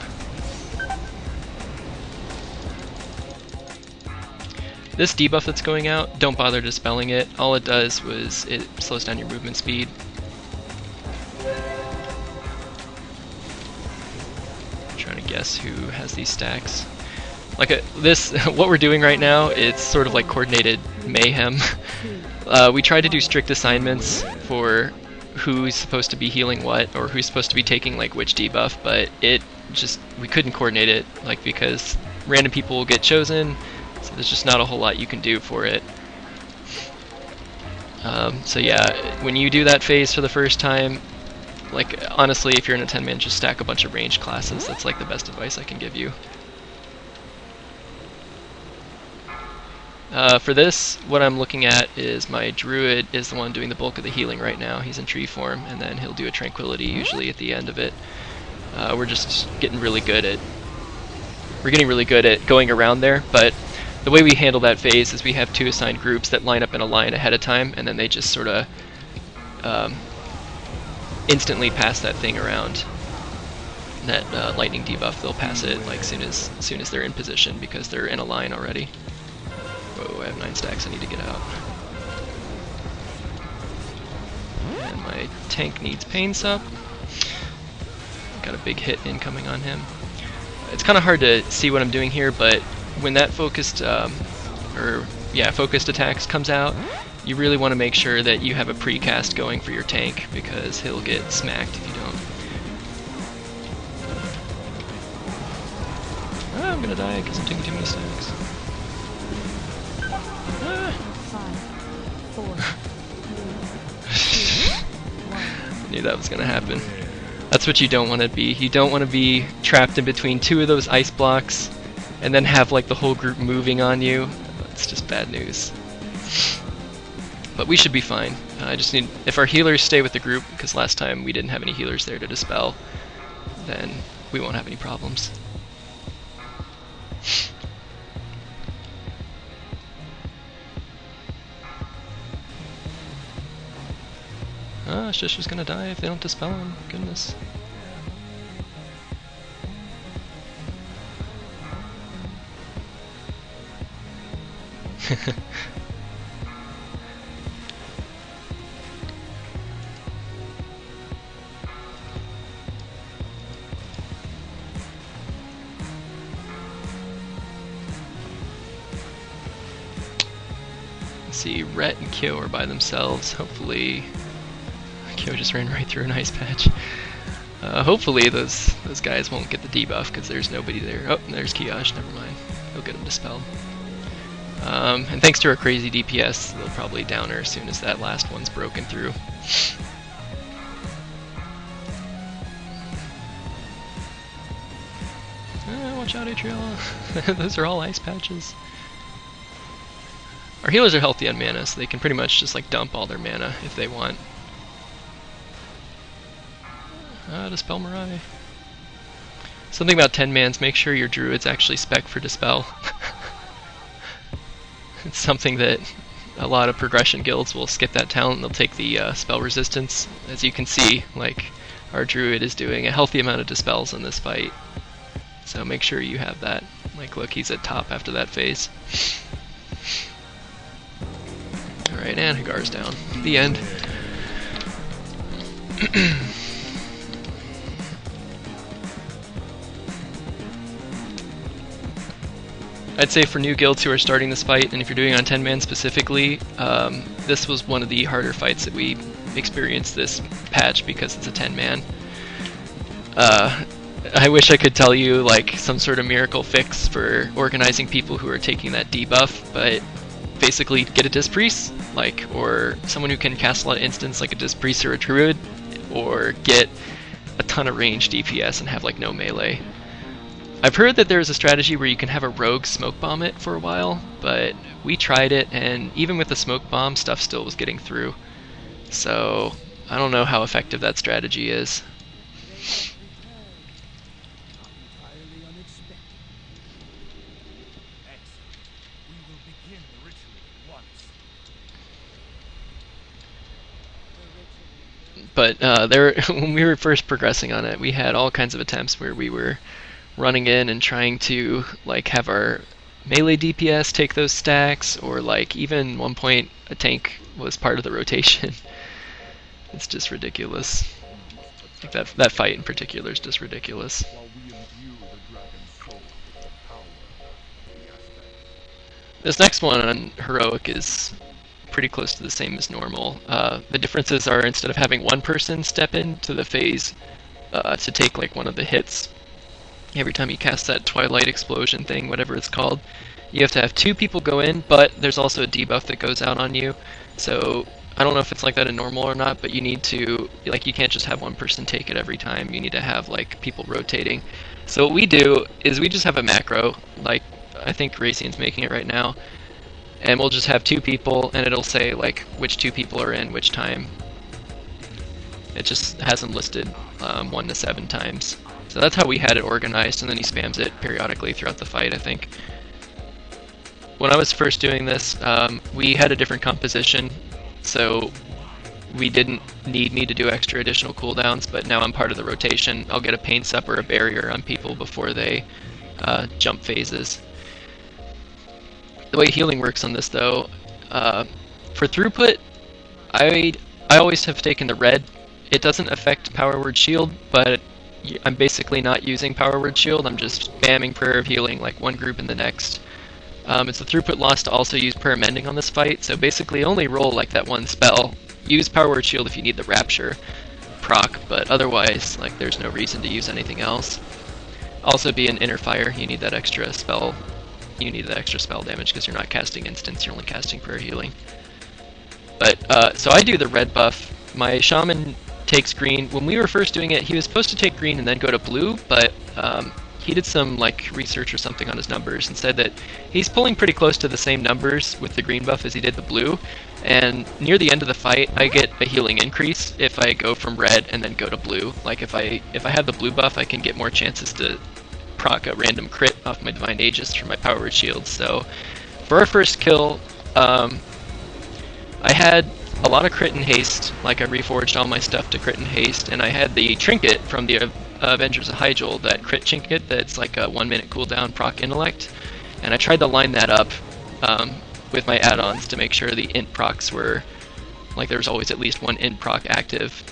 This debuff that's going out, don't bother dispelling it. All it does was it slows down your movement speed. I'm trying to guess who has these stacks. Like what we're doing right now, it's sort of like coordinated mayhem. We tried to do strict assignments for who's supposed to be healing what, or who's supposed to be taking like which debuff, but we couldn't coordinate it, like, because random people will get chosen. So there's just not a whole lot you can do for it. So yeah, when you do that phase for the first time, like, honestly, if you're in a 10-man, just stack a bunch of ranged classes. That's like the best advice I can give you. For this, what I'm looking at is my druid is the one doing the bulk of the healing right now. He's in tree form, and then he'll do a tranquility usually at the end of it. We're getting really good at going around there, but the way we handle that phase is we have 2 assigned groups that line up in a line ahead of time, and then they just sort of instantly pass that thing around. That lightning debuff, they'll pass it like soon as they're in position, because they're in a line already. Whoa, I have 9 stacks, I need to get out. And my tank needs pain sup. Got a big hit incoming on him. It's kind of hard to see what I'm doing here, but when that focused attacks comes out, you really want to make sure that you have a precast going for your tank, because he'll get smacked if you don't. Oh, I'm gonna die because I'm taking too many stacks. Ah. 5, 4, 3, 2, 1. Knew that was gonna happen. That's what you don't want to be. You don't want to be trapped in between 2 of those ice blocks and then have like the whole group moving on you. It's just bad news. But we should be fine. I just need, if our healers stay with the group, because last time we didn't have any healers there to dispel, then we won't have any problems. Ah, Shisha's gonna die if they don't dispel him. Goodness. Let's see, Rhett and Kyo are by themselves. Hopefully, Kyo just ran right through an ice patch. Hopefully those guys won't get the debuff, because there's nobody there. Oh, there's Kiyosh, never mind. He'll get him dispelled. And thanks to our crazy DPS, they'll probably down her as soon as that last one's broken through. Watch out, Atriella. Those are all ice patches. Our healers are healthy on mana, so they can pretty much just like dump all their mana if they want. Dispel Mirai. Something about 10-mans, make sure your druids actually spec for Dispel. It's something that a lot of progression guilds will skip that talent and they'll take the spell resistance. As you can see, like, our druid is doing a healthy amount of dispels in this fight. So make sure you have that. Like, look, he's at top after that phase. Alright, and Hagar's down. The end. I'd say for new guilds who are starting this fight, and if you're doing it on 10-man specifically, this was one of the harder fights that we experienced this patch because it's a 10-man. I wish I could tell you like some sort of miracle fix for organizing people who are taking that debuff, but basically get a Disc Priest, like, or someone who can cast a lot of instants like a Disc Priest or a Druid, or get a ton of range DPS and have like no melee. I've heard that there's a strategy where you can have a rogue smoke bomb it for a while, but we tried it, and even with the smoke bomb, stuff still was getting through. So I don't know how effective that strategy is. But when we were first progressing on it, we had all kinds of attempts where we were running in and trying to like have our melee DPS take those stacks, or like even one point a tank was part of the rotation. It's just ridiculous. Like that fight in particular is just ridiculous. This next one on heroic is pretty close to the same as normal. The differences are, instead of having one person step into the phase to take like one of the hits every time you cast that Twilight Explosion thing, whatever it's called, you have to have two people go in, but there's also a debuff that goes out on you. So I don't know if it's like that in normal or not, but you need to, like, you can't just have one person take it every time. You need to have like people rotating. So what we do is we just have a macro, like I think Racian's making it right now, and we'll just have two people, and it'll say like which two people are in which time. It just has them listed 1 to 7 times. So that's how we had it organized, and then he spams it periodically throughout the fight, I think. When I was first doing this, we had a different composition, so we didn't need me to do extra additional cooldowns, but now I'm part of the rotation. I'll get a pain sup or a barrier on people before they jump phases. The way healing works on this, though, for throughput, I always have taken the red. It doesn't affect Power Word Shield, but I'm basically not using Power Word Shield. I'm just spamming Prayer of Healing like one group in the next. It's a throughput loss to also use Prayer Mending on this fight, so basically only roll like that one spell. Use Power Word Shield if you need the Rapture proc, but otherwise, like, there's no reason to use anything else. Also, be an Inner Fire. You need that extra spell. You need that extra spell damage because you're not casting instants, you're only casting Prayer Healing. But, so I do the red buff. My Shaman takes green. When we were first doing it, he was supposed to take green and then go to blue, but he did some like research or something on his numbers and said that he's pulling pretty close to the same numbers with the green buff as he did the blue. And near the end of the fight, I get a healing increase if I go from red and then go to blue. Like if I have the blue buff, I can get more chances to proc a random crit off my Divine Aegis from my Power Word Shield. So for our first kill, I had a lot of crit and haste. Like I reforged all my stuff to crit and haste, and I had the trinket from the Avengers of Hyjal, that crit trinket that's like a 1 minute cooldown proc intellect, and I tried to line that up with my add-ons to make sure the int procs were, like, there was always at least one int proc active.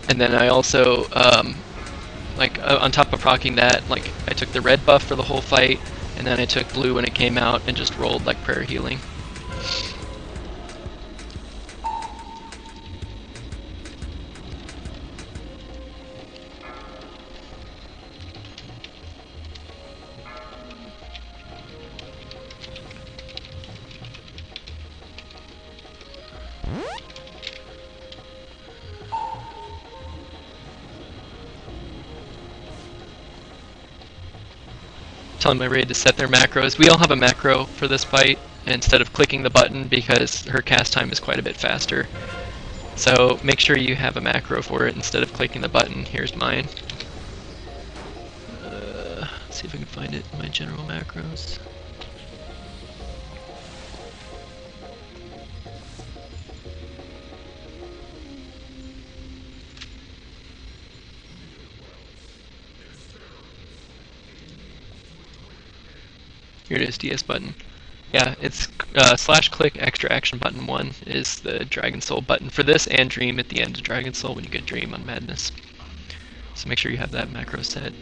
And then I also, on top of procking that, like, I took the red buff for the whole fight, and then I took blue when it came out and just rolled like Prayer Healing. Telling my raid to set their macros. We all have a macro for this fight instead of clicking the button because her cast time is quite a bit faster. So make sure you have a macro for it instead of clicking the button. Here's mine. Let's see if I can find it in my general macros. Here it is, DS button. Yeah, it's /click extra action button 1 is the Dragon Soul button for this, and Dream at the end of Dragon Soul when you get Dream on Madness. So make sure you have that macro set.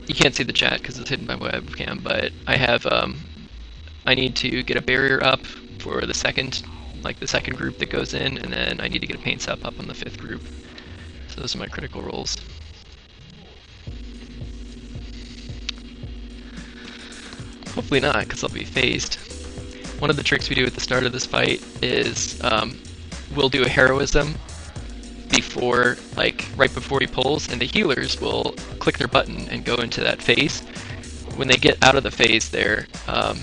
You can't see the chat because it's hidden by webcam, but I have, I need to get a barrier up for the second group that goes in, and then I need to get a paint sup up on the 5th group. So those are my critical rolls. Hopefully not, because I'll be phased. One of the tricks we do at the start of this fight is we'll do a heroism before, like right before he pulls, and the healers will click their button and go into that phase. When they get out of the phase there, my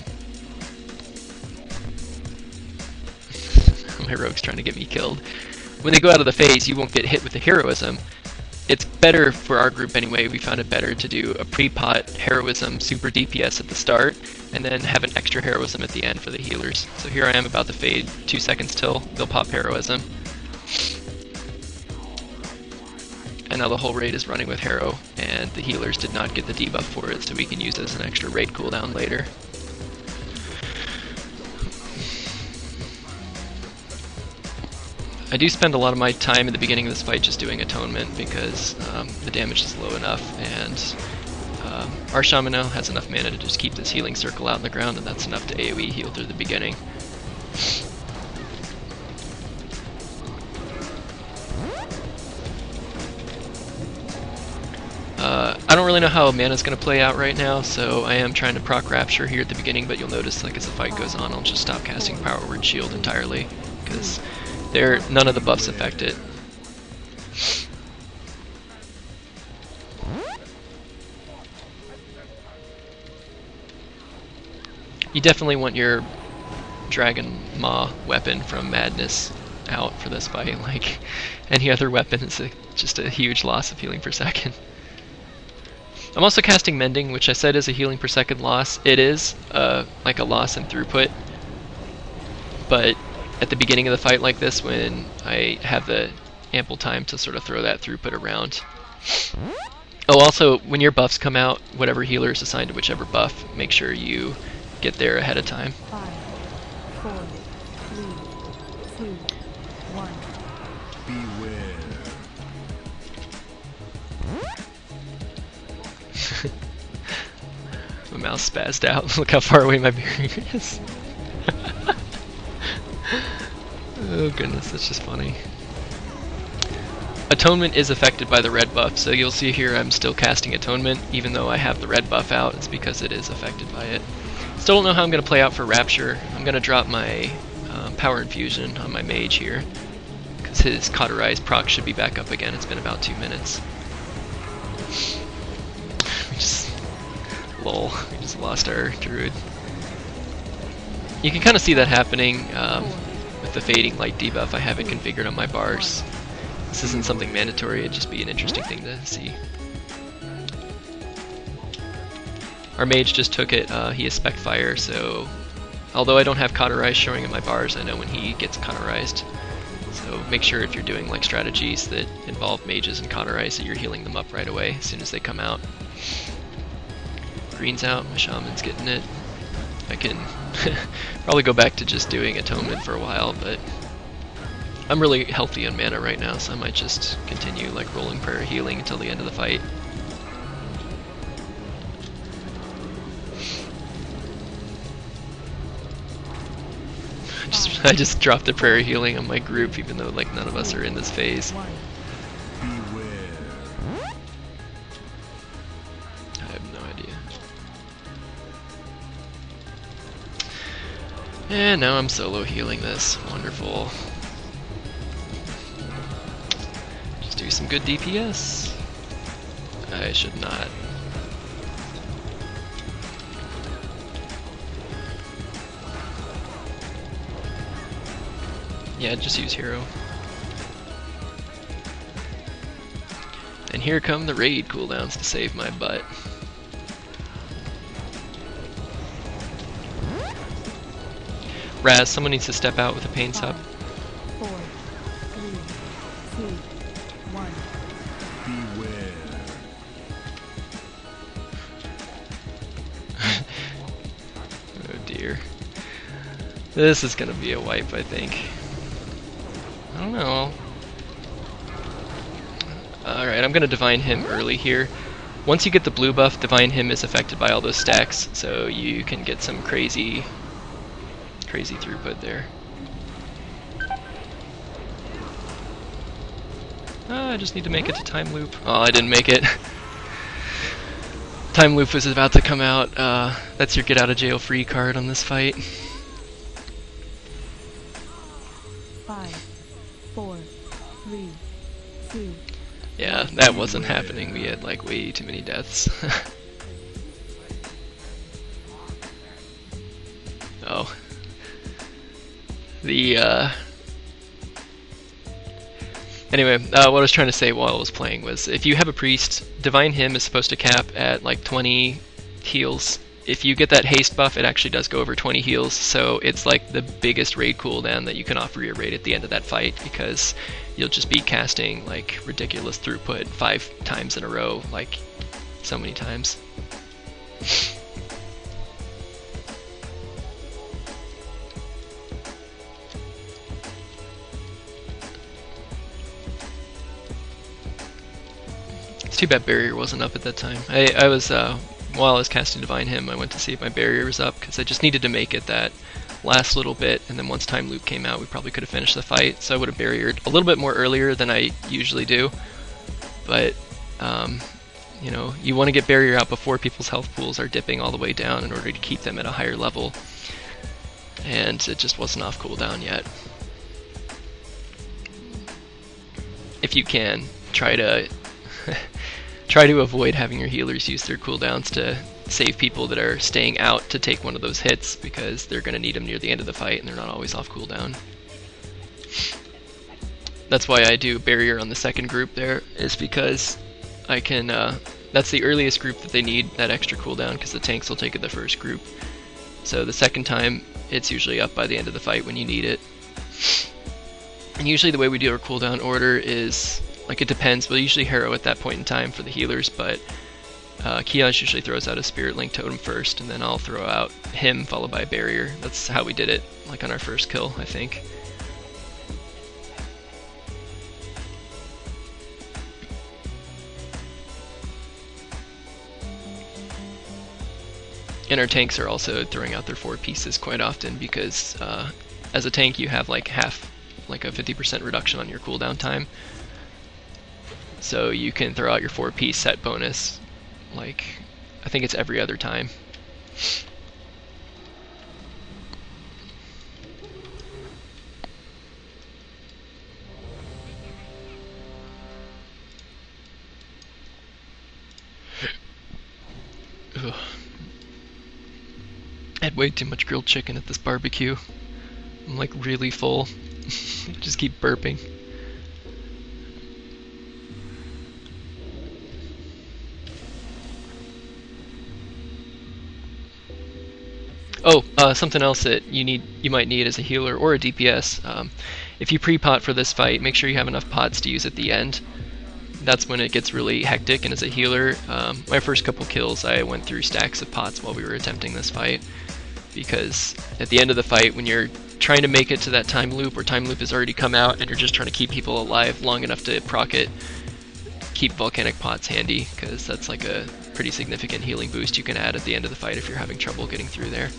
rogue's trying to get me killed. When they go out of the phase, you won't get hit with the heroism. It's better for our group anyway. We found it better to do a pre-pot heroism super DPS at the start, and then have an extra heroism at the end for the healers. So here I am about to fade 2 seconds till they'll pop heroism. And now the whole raid is running with hero, and the healers did not get the debuff for it, so we can use it as an extra raid cooldown later. I do spend a lot of my time at the beginning of this fight just doing atonement because the damage is low enough, and our shaman now has enough mana to just keep this healing circle out in the ground, and that's enough to AoE heal through the beginning. I don't really know how mana's going to play out right now, so I am trying to proc Rapture here at the beginning, but you'll notice like as the fight goes on I'll just stop casting Power Word Shield entirely, because none of the buffs affect it. You definitely want your Dragon Maw weapon from Madness out for this fight. Like any other weapon is just a huge loss of healing per second. I'm also casting Mending, which I said is a healing per second loss. It is like a loss in throughput, but at the beginning of the fight like this, when I have the ample time to sort of throw that throughput around. Oh, also, when your buffs come out, whatever healer is assigned to whichever buff, make sure you get there ahead of time. 5, 4, 3, 2, 1. Beware. My mouse spazzed out. Look how far away my bearing is. Oh goodness, that's just funny. Atonement is affected by the red buff, so you'll see here I'm still casting Atonement even though I have the red buff out. It's because it is affected by it. Still don't know how I'm going to play out for Rapture. I'm going to drop my Power Infusion on my mage here, because his Cauterized proc should be back up again. It's been about 2 minutes. Lol, we just lost our druid. You can kind of see that happening with the fading light debuff I have it configured on my bars. This isn't something mandatory, it'd just be an interesting thing to see. Our mage just took it, he has Spec Fire, so although I don't have Cauterized showing in my bars, I know when he gets Cauterized. So make sure if you're doing like strategies that involve mages and Cauterized that you're healing them up right away as soon as they come out. Green's out, my shaman's getting it. I can probably go back to just doing Atonement for a while, but I'm really healthy on mana right now, so I might just continue like rolling prayer healing until the end of the fight. I just dropped the prayer healing on my group, even though like none of us are in this phase. Beware. I have no idea. And now I'm solo healing this. Wonderful. Just do some good DPS. I should not. Yeah, just use hero. And here come the raid cooldowns to save my butt. Raz, someone needs to step out with a pain sub. 4, 3, 2, 1. Beware. Oh dear. This is gonna be a wipe, I think. I don't know. Alright, I'm gonna Divine Him early here. Once you get the blue buff, Divine Him is affected by all those stacks, so you can get some crazy throughput there. I just need to make it to Time Loop. Oh, I didn't make it. Time Loop was about to come out. That's your get out of jail free card on this fight. 5, 4, 3, 2, Yeah, that wasn't happening. We had like way too many deaths. Oh. Anyway, what I was trying to say while I was playing was, if you have a priest, Divine Hymn is supposed to cap at like 20 heals. If you get that haste buff, it actually does go over 20 heals, so it's like the biggest raid cooldown that you can offer your raid at the end of that fight, because you'll just be casting like ridiculous throughput 5 times in a row, like so many times. It's too bad barrier wasn't up at that time. I was while I was casting Divine Hymn, I went to see if my barrier was up, because I just needed to make it that last little bit, and then once time loop came out, we probably could have finished the fight. So I would have barriered a little bit more earlier than I usually do, but you know, you want to get barrier out before people's health pools are dipping all the way down in order to keep them at a higher level, and it just wasn't off cooldown yet. If you can, try to try to avoid having your healers use their cooldowns to save people that are staying out to take one of those hits, because they're going to need them near the end of the fight and they're not always off cooldown. That's why I do barrier on the second group there, is because I can, that's the earliest group that they need that extra cooldown, because the tanks will take it the first group. So the second time, it's usually up by the end of the fight when you need it. And usually the way we do our cooldown order is, like, it depends, we'll usually hero at that point in time for the healers, but Kiaj usually throws out a Spirit Link Totem first, and then I'll throw out him followed by barrier. That's how we did it, like on our first kill, I think. And our tanks are also throwing out their 4 pieces quite often, because as a tank you have like half, like a 50% reduction on your cooldown time. So you can throw out your 4-piece set bonus, like, I think it's every other time. Ugh. I had way too much grilled chicken at this barbecue. I'm like really full. Just keep burping. Oh, something else that you might need as a healer or a DPS. If you pre-pot for this fight, make sure you have enough pots to use at the end. That's when it gets really hectic, and as a healer, my first couple kills I went through stacks of pots while we were attempting this fight, because at the end of the fight, when you're trying to make it to that time loop, or time loop has already come out, and you're just trying to keep people alive long enough to proc it, keep volcanic pots handy, because that's like a pretty significant healing boost you can add at the end of the fight if you're having trouble getting through there.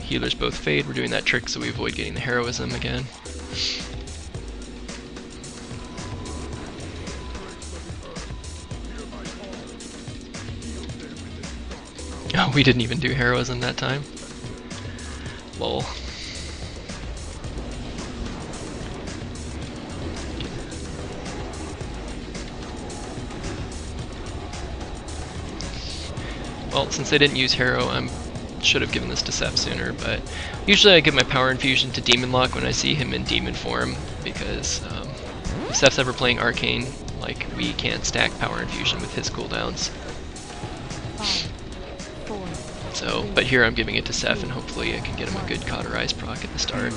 Healers both fade. We're doing that trick so we avoid getting the heroism again. Oh, we didn't even do heroism that time. Lol. Well, since I didn't use hero, I should have given this to Seth sooner, but usually I give my power infusion to Demon Lock when I see him in demon form, because if Seth's ever playing Arcane, like, we can't stack power infusion with his cooldowns. 5, 4, So, but here I'm giving it to Seth, and hopefully I can get him a good Cauterize proc at the start.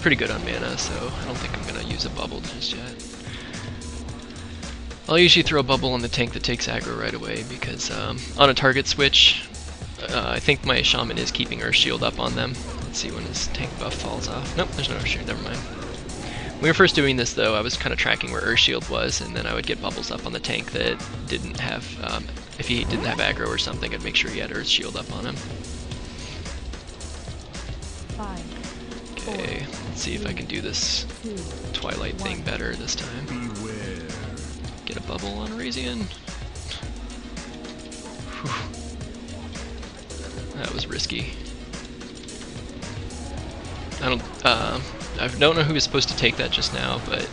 Pretty good on mana, so I don't think I'm going to use a bubble just yet. I'll usually throw a bubble on the tank that takes aggro right away, because on a target switch, I think my shaman is keeping Earth Shield up on them. Let's see when his tank buff falls off. Nope, there's no Earth Shield, never mind. When we were first doing this though, I was kind of tracking where Earth Shield was, and then I would get bubbles up on the tank that didn't have, if he didn't have aggro or something, I'd make sure he had Earth Shield up on him. 5, Okay, let's see if I can do this Twilight thing better this time. Beware. Get a bubble on Razian. Whew. That was risky. I don't know who was supposed to take that just now, but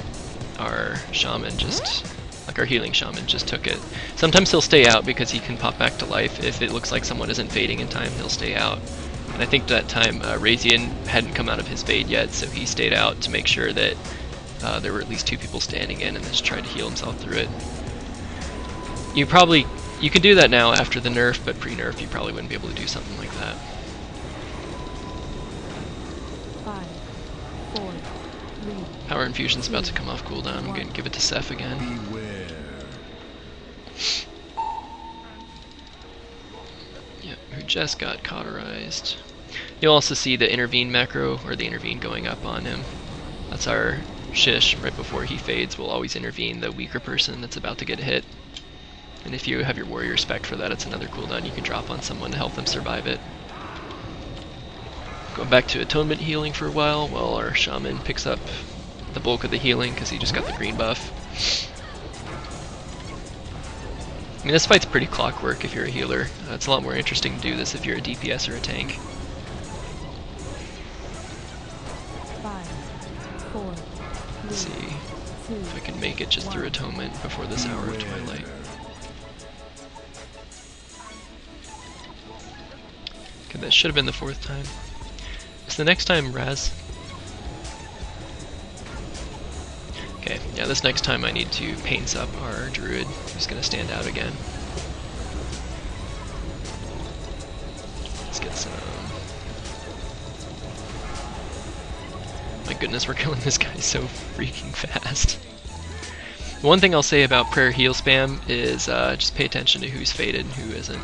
our shaman just, like our healing shaman just took it. Sometimes he'll stay out because he can pop back to life. If it looks like someone isn't fading in time, he'll stay out. And I think that time Razian hadn't come out of his fade yet, so he stayed out to make sure that there were at least 2 people standing in and just tried to heal himself through it. You can do that now after the nerf, but pre-nerf you probably wouldn't be able to do something like that. 5, 4, 3. Power Infusion's about to come off cooldown. I'm going to give it to Seth again. Beware. Yep, who just got cauterized. You'll also see the intervene macro, or the intervene going up on him. That's our shish. Right before he fades, we'll always intervene the weaker person that's about to get hit. And if you have your warrior spec for that, it's another cooldown you can drop on someone to help them survive it. Going back to atonement healing for a while our shaman picks up the bulk of the healing because he just got the green buff. I mean, this fight's pretty clockwork if you're a healer. It's a lot more interesting to do this if you're a DPS or a tank. 5, 4, 3, Let's see 2, if I can make it just through atonement before this hour of twilight. Okay, that should have been the 4th time. Is the next time Raz? Okay, yeah, this next time I need to paints up our druid, who's gonna stand out again. Let's get some. My goodness, we're killing this guy so freaking fast. One thing I'll say about prayer heal spam is just pay attention to who's faded and who isn't.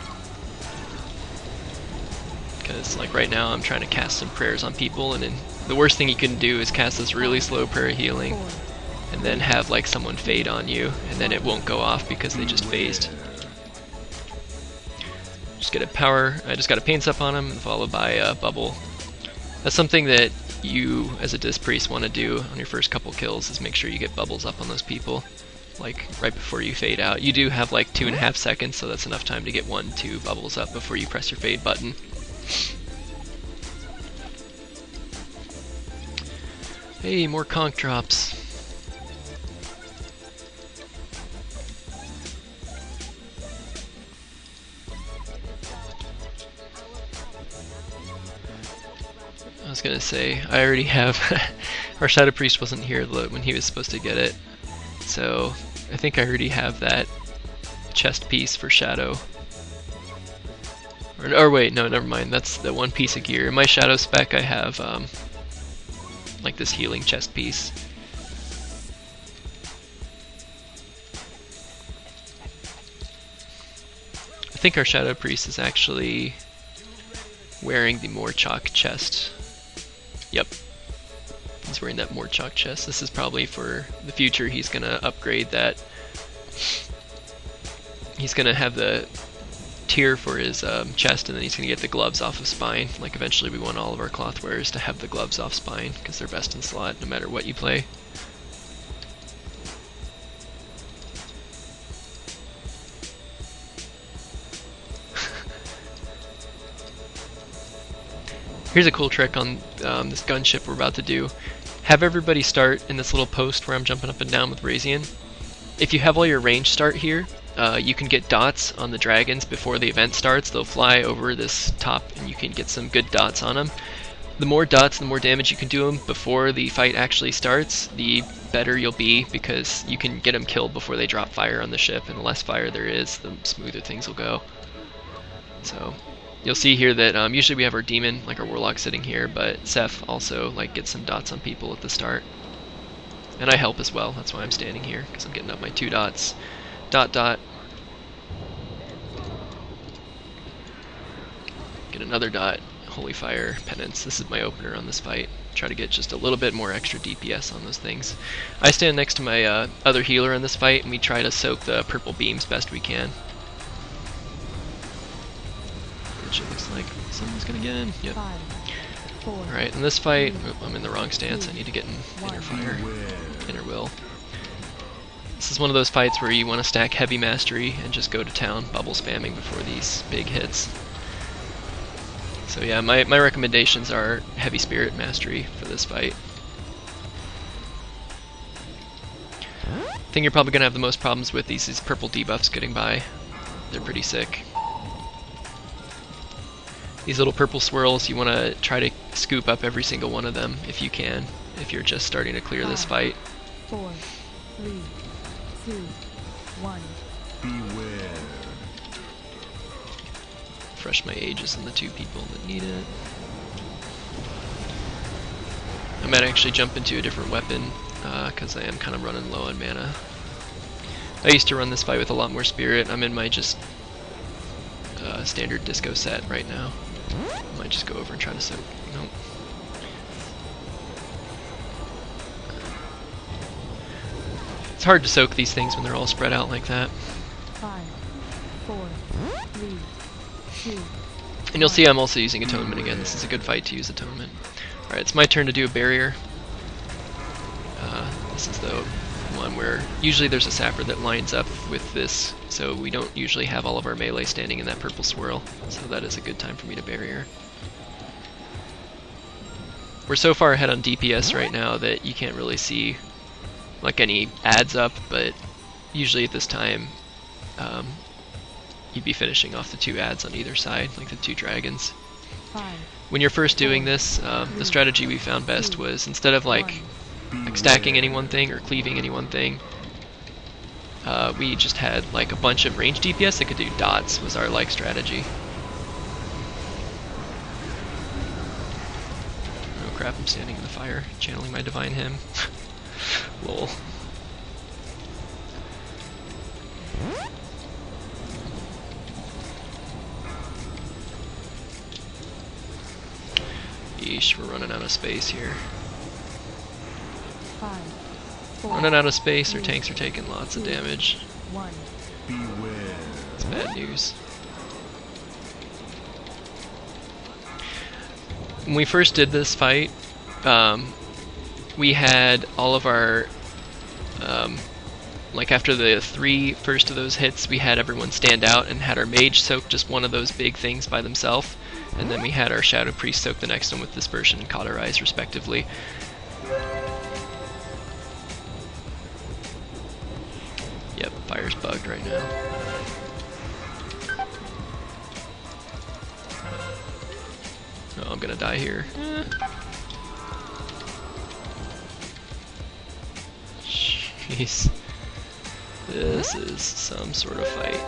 Because like right now I'm trying to cast some prayers on people, and then the worst thing you can do is cast this really slow prayer healing and then have like someone fade on you, and then it won't go off because they just phased. Just get a power, I just got a paints up on him, followed by a bubble. That's something that you as a disc priest want to do on your first couple kills, is make sure you get bubbles up on those people, like right before you fade out. You do have like 2.5 seconds, so that's enough time to get 1-2 bubbles up before you press your fade button. Hey, more conch drops. I was gonna say, I already have our Shadow Priest wasn't here when he was supposed to get it, so I think I already have that chest piece for Shadow. Or wait, no, never mind, that's the one piece of gear. In my Shadow spec I have like this healing chest piece. I think our Shadow Priest is actually wearing the Morchok chest. Yep. He's wearing that Morchok chest. This is probably for the future. He's gonna upgrade that. He's gonna have the tier for his chest, and then he's gonna get the gloves off of spine. Like eventually we want all of our cloth wearers to have the gloves off spine, because they're best in slot no matter what you play. Here's a cool trick on this gunship we're about to do. Have everybody start in this little post where I'm jumping up and down with Razian. If you have all your range start here, you can get dots on the dragons before the event starts. They'll fly over this top and you can get some good dots on them. The more dots, the more damage you can do them before the fight actually starts, the better you'll be, because you can get them killed before they drop fire on the ship, and the less fire there is, the smoother things will go. So you'll see here that usually we have our demon, like our warlock, sitting here, but Seth also like gets some dots on people at the start. And I help as well, that's why I'm standing here, because I'm getting up my 2 dots. Dot dot. Get another dot. Holy Fire, Penance. This is my opener on this fight. Try to get just a little bit more extra DPS on those things. I stand next to my other healer in this fight, and we try to soak the purple beams best we can. Which it looks like someone's gonna get in. Yep. 5, 4, Alright, in this fight, I'm in the wrong stance. I need to get in Inner Fire. Inner Will. This is one of those fights where you want to stack heavy mastery and just go to town, bubble spamming before these big hits. So yeah, my recommendations are heavy spirit mastery for this fight. The thing you're probably going to have the most problems with these purple debuffs getting by. They're pretty sick. These little purple swirls, you want to try to scoop up every single one of them if you can, if you're just starting to clear this fight. 4, 3, 2, 1. Beware. Refresh my ages on the 2 people that need it. I might actually jump into a different weapon, because I am kind of running low on mana. I used to run this fight with a lot more spirit. I'm in my just standard disco set right now. I might just go over and try to soak. Nope. It's hard to soak these things when they're all spread out like that. 5, 4, 3, 2. And you'll see I'm also using Atonement again. This is a good fight to use Atonement. Alright, it's my turn to do a barrier. This is the one where usually there's a sapper that lines up with this, so we don't usually have all of our melee standing in that purple swirl, so that is a good time for me to barrier. We're so far ahead on DPS right now that you can't really see like any adds up, but usually at this time you'd be finishing off the 2 adds on either side, like the 2 dragons. 5, When you're first doing this, the strategy we found best was instead of like stacking any one thing or cleaving any one thing, we just had like a bunch of range DPS that could do dots was our like strategy. Oh crap, I'm standing in the fire, channeling my divine hymn. Lol. Yeesh, we're running out of space here. 5, 4, Running out of space, our tanks are taking lots of damage. 1. Beware. It's bad news. When we first did this fight, we had all of our, like after the 3 first of those hits, we had everyone stand out and had our mage soak just one of those big things by themselves, and then we had our shadow priest soak the next one with dispersion and cauterize respectively. Yep, fire's bugged right now. Oh, I'm gonna die here. Jeez. This is some sort of fight.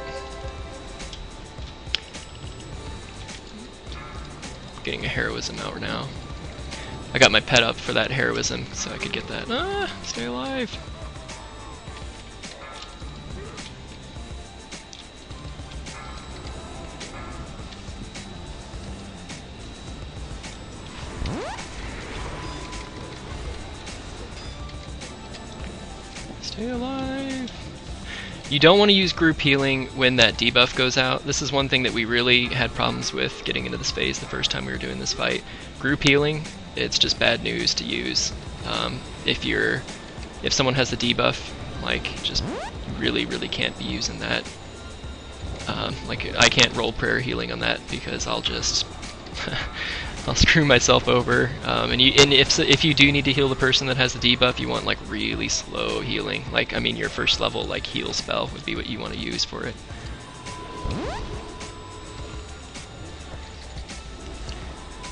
Getting a heroism out now. I got my pet up for that heroism so I could get that. Ah, stay alive. Stay alive. You don't want to use group healing when that debuff goes out. This is one thing that we really had problems with getting into this phase the first time we were doing this fight. Group healing, it's just bad news to use. If someone has the debuff, like, just really can't be using that. Like, I can't roll prayer healing on that because I'll just I'll screw myself over. And if you do need to heal the person that has the debuff, you want like really slow healing. Like, I mean, your first level like heal spell would be what you want to use for it.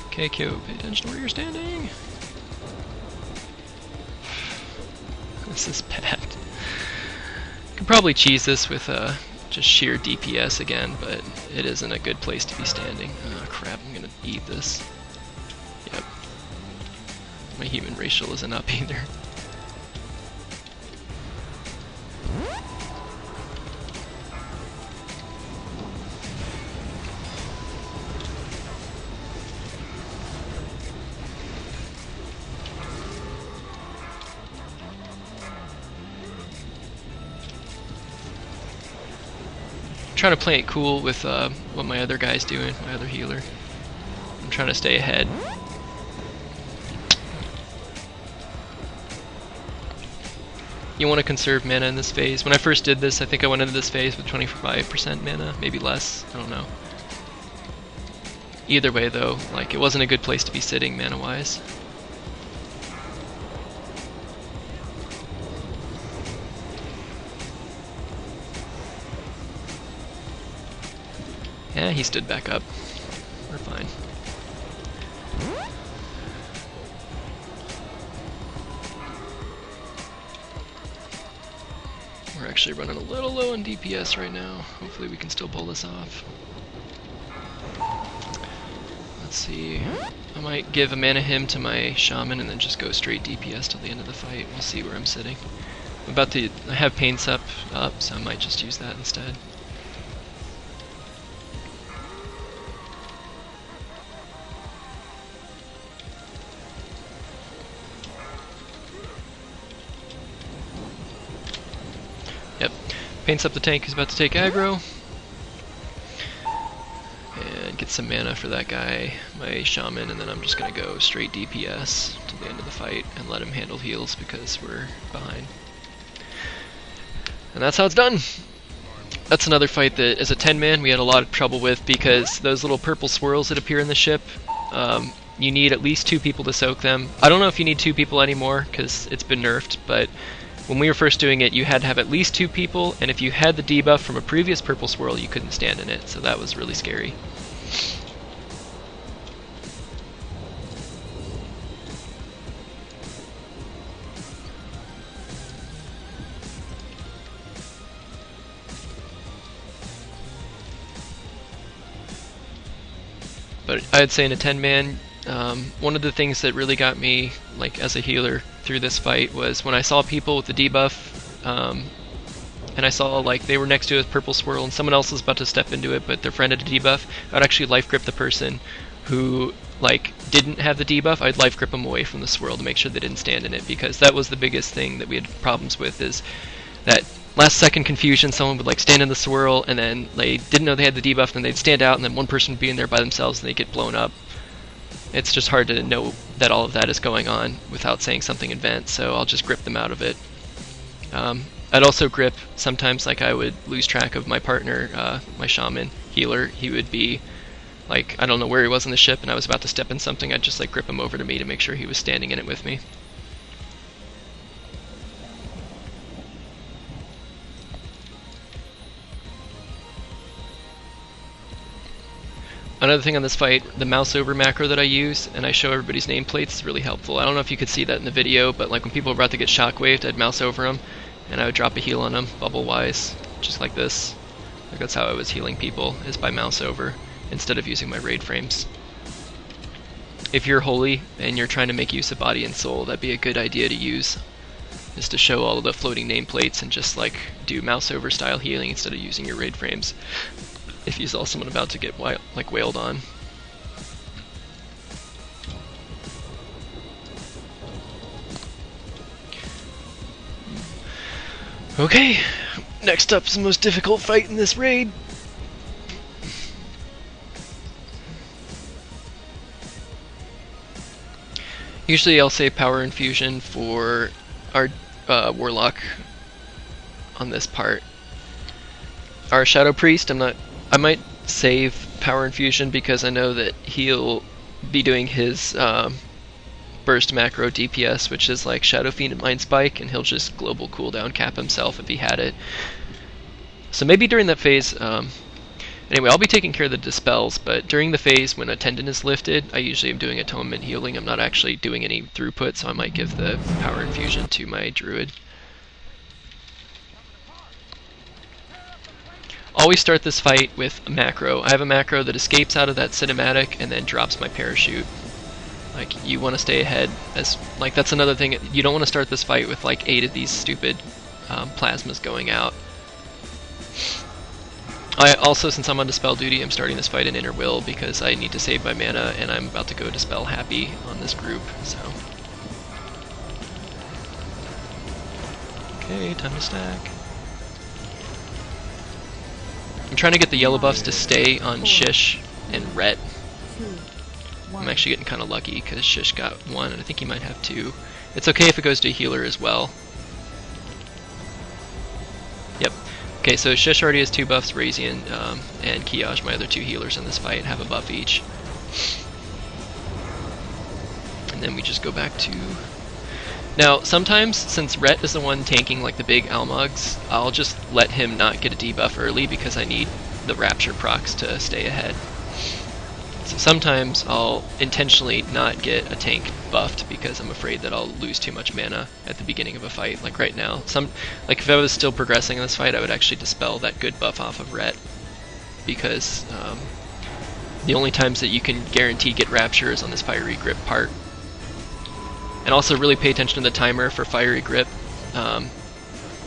Okay, Kyo, pay attention to where you're standing. This is bad. Could probably cheese this with just sheer DPS again, but it isn't a good place to be standing. Oh crap, I'm gonna eat this. Yep. My human racial isn't up either. Trying to play it cool with what my other guy's doing, my other healer. I'm trying to stay ahead. you want to conserve mana in this phase. When I first did this, I think I went into this phase with 25% mana, maybe less, I don't know. Either way though, like, it wasn't a good place to be sitting mana-wise. Yeah, he stood back up. We're fine. We're actually running a little low on DPS right now. Hopefully we can still pull this off. Let's see. I might give a mana hymn to my shaman and then just go straight DPS till the end of the fight. We'll see where I'm sitting. I have Pain Sup up, so I might just use that instead. Yep. Paints up the tank who's about to take aggro. And get some mana for that guy, my shaman, and then I'm just going to go straight DPS to the end of the fight and let him handle heals because we're behind. And that's how it's done! That's another fight that, as a 10-man, we had a lot of trouble with because those little purple swirls that appear in the ship, you need at least 2 people to soak them. I don't know if you need 2 people anymore because it's been nerfed, but when we were first doing it, you had to have at least 2 people, and if you had the debuff from a previous purple swirl, you couldn't stand in it, so that was really scary. But I'd say in a 10-man, one of the things that really got me, like, as a healer through this fight was when I saw people with the debuff, and I saw, like, they were next to a purple swirl and someone else was about to step into it, but their friend had a debuff, I'd actually life grip the person who, like, didn't have the debuff. I'd life grip them away from the swirl to make sure they didn't stand in it, because that was the biggest thing that we had problems with, is that last second confusion. Someone would, like, stand in the swirl and then they didn't know they had the debuff, and they'd stand out and then one person would be in there by themselves and they'd get blown up. It's just hard to know that all of that is going on without saying something in vent, so I'll just grip them out of it. I'd also grip sometimes, like, I would lose track of my partner, my shaman healer. He would be, like, I don't know where he was in the ship and I was about to step in something, I'd just, like, grip him over to me to make sure he was standing in it with me. Another thing on this fight, the mouse over macro that I use, and I show everybody's nameplates, is really helpful. I don't know if you could see that in the video, but, like, when people were about to get shockwaved, I'd mouse over them, and I would drop a heal on them, bubble-wise, just like this. Like, that's how I was healing people, is by mouse over, instead of using my raid frames. If you're holy, and you're trying to make use of body and soul, that'd be a good idea to use, is to show all of the floating nameplates and just, like, do mouse over style healing instead of using your raid frames. If you saw someone about to get wailed on. Okay, next up is the most difficult fight in this raid. Usually I'll save power infusion for our warlock on this part. Our shadow priest, I might save power infusion because I know that he'll be doing his burst macro DPS, which is like Shadow Fiend and Mind Spike, and he'll just global cooldown cap himself if he had it. So maybe during that phase, anyway, I'll be taking care of the dispels, but during the phase when a tendon is lifted, I usually am doing atonement healing. I'm not actually doing any throughput, so I might give the power infusion to my druid. Always start this fight with a macro. I have a macro that escapes out of that cinematic and then drops my parachute. Like, you want to stay ahead. Like, that's another thing. You don't want to start this fight with like 8 of these stupid plasmas going out. I also, since I'm on Dispel duty, I'm starting this fight in Inner Will because I need to save my mana and I'm about to go Dispel Happy on this group, so. Okay, time to stack. I'm trying to get the yellow buffs to stay on Shish and Rhett. I'm actually getting kind of lucky because Shish got 1 and I think he might have 2. It's okay if it goes to healer as well. Okay, so Shish already has 2 buffs, Razian and Kiaj, my other 2 healers in this fight, have a buff each. And then we just go back to... Now, sometimes, since Rhett is the one tanking like the big Almogs, I'll just let him not get a debuff early because I need the Rapture procs to stay ahead. So sometimes I'll intentionally not get a tank buffed because I'm afraid that I'll lose too much mana at the beginning of a fight. Like right now, like if I was still progressing in this fight, I would actually dispel that good buff off of Rhett, because the only times that you can guarantee get Rapture is on this Fiery Grip part. And also really pay attention to the timer for Fiery Grip.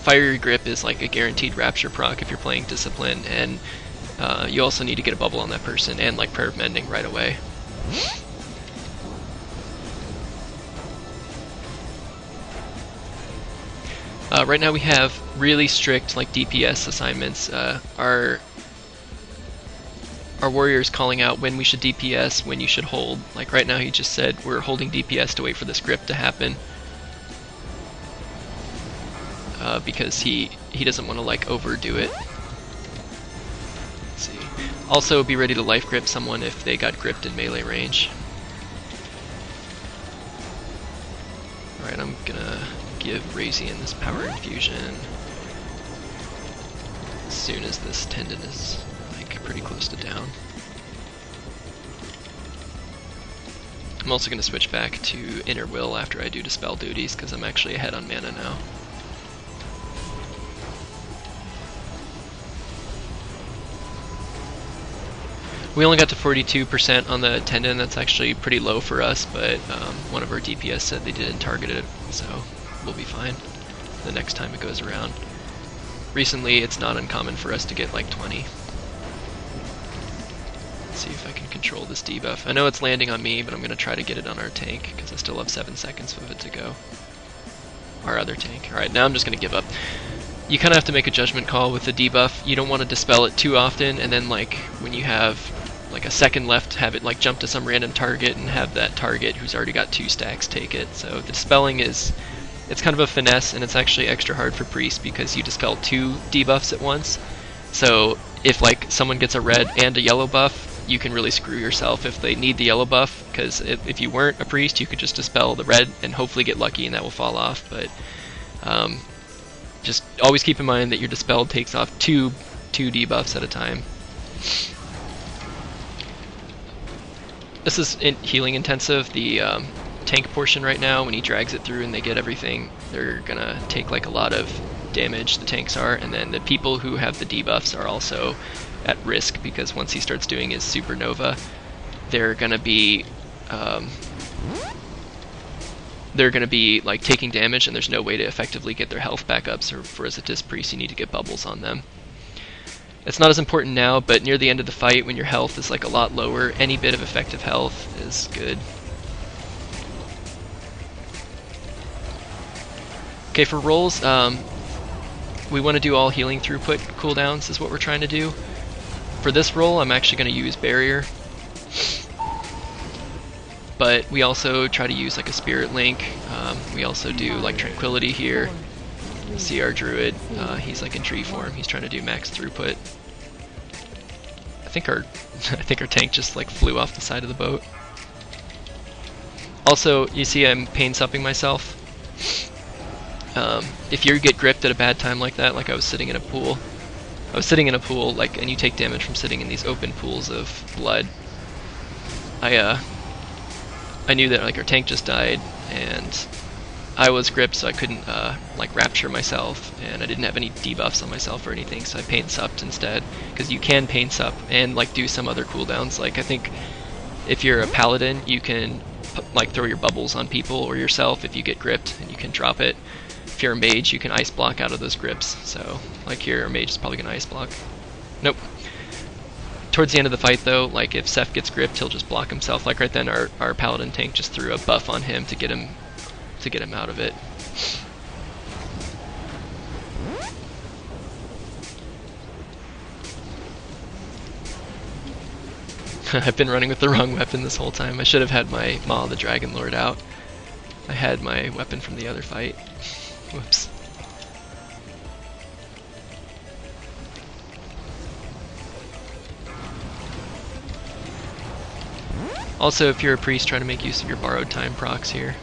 Fiery Grip is like a guaranteed Rapture proc if you're playing Discipline, and you also need to get a bubble on that person and like Prayer of Mending right away. Right now we have really strict like DPS assignments. Our warrior's calling out when we should DPS, when you should hold. Like right now he just said we're holding DPS to wait for this grip to happen. Because he doesn't want to like overdo it. Let's see. Also be ready to life grip someone if they got gripped in melee range. Alright, I'm gonna give Razian this power infusion as soon as this tendon is pretty close to down. I'm also going to switch back to Inner Will after I do Dispel duties, because I'm actually ahead on mana now. We only got to 42% on the tendon. That's actually pretty low for us, but one of our DPS said they didn't target it, so we'll be fine the next time it goes around. Recently, it's not uncommon for us to get like 20. See if I can control this debuff. I know it's landing on me, but I'm going to try to get it on our tank, because I still have 7 seconds of it to go. Our other tank. Alright, now I'm just going to give up. You kind of have to make a judgment call with the debuff. You don't want to dispel it too often, and then like when you have like a second left, have it like jump to some random target and have that target who's already got 2 stacks take it. So the dispelling is, it's kind of a finesse, and it's actually extra hard for Priest because you dispel 2 debuffs at once. So if like someone gets a red and a yellow buff, you can really screw yourself if they need the yellow buff, because if you weren't a priest, you could just dispel the red and hopefully get lucky and that will fall off. But just always keep in mind that your dispel takes off two debuffs at a time. This is healing intensive. The tank portion right now, when he drags it through and they get everything, they're gonna take like a lot of damage, the tanks are, and then the people who have the debuffs are also at risk, because once he starts doing his supernova, they're gonna be like taking damage, and there's no way to effectively get their health back up. So for as a disc priest, you need to get bubbles on them. It's not as important now, but near the end of the fight, when your health is like a lot lower, any bit of effective health is good. Okay, for rolls, we want to do all healing throughput cooldowns is what we're trying to do. For this roll, I'm actually going to use Barrier, but we also try to use like a Spirit Link. We also do like Tranquility here. See our Druid, he's like in tree form. He's trying to do max throughput. I think our tank just like flew off the side of the boat. Also, you see I'm pain supping myself. If you get gripped at a bad time like that, like I was sitting in a pool, like, and you take damage from sitting in these open pools of blood. I knew that like our tank just died, and I was gripped, so I couldn't like rapture myself, and I didn't have any debuffs on myself or anything, so I pain supped instead. Because you can pain sup and like do some other cooldowns. Like I think if you're a paladin, you can like throw your bubbles on people or yourself if you get gripped, and you can drop it. If you're a mage, you can ice block out of those grips. So like here, a mage is probably gonna ice block. Nope. Towards the end of the fight though, like if Seth gets gripped, he'll just block himself. Like right then, our paladin tank just threw a buff on him to get him out of it. I've been running with the wrong weapon this whole time. I should have had my Maw the Dragon Lord out. I had my weapon from the other fight. Whoops. Also, if you're a priest, try to make use of your borrowed time procs here.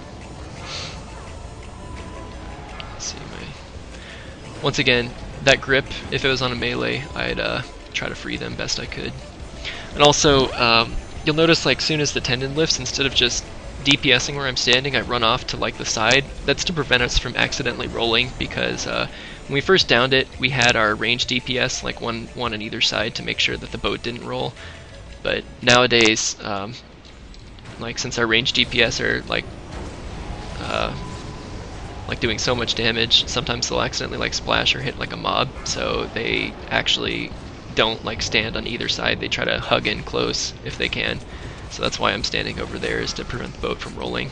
Let's see, once again, that grip, if it was on a melee, I'd try to free them best I could. And also, you'll notice like soon as the tendon lifts, instead of just DPSing where I'm standing, I run off to like the side. That's to prevent us from accidentally rolling, because when we first downed it, we had our range DPS, like one on either side, to make sure that the boat didn't roll. But nowadays, like since our range DPS are like doing so much damage, sometimes they'll accidentally like splash or hit like a mob, so they actually don't like stand on either side. They try to hug in close if they can. So that's why I'm standing over there, is to prevent the boat from rolling.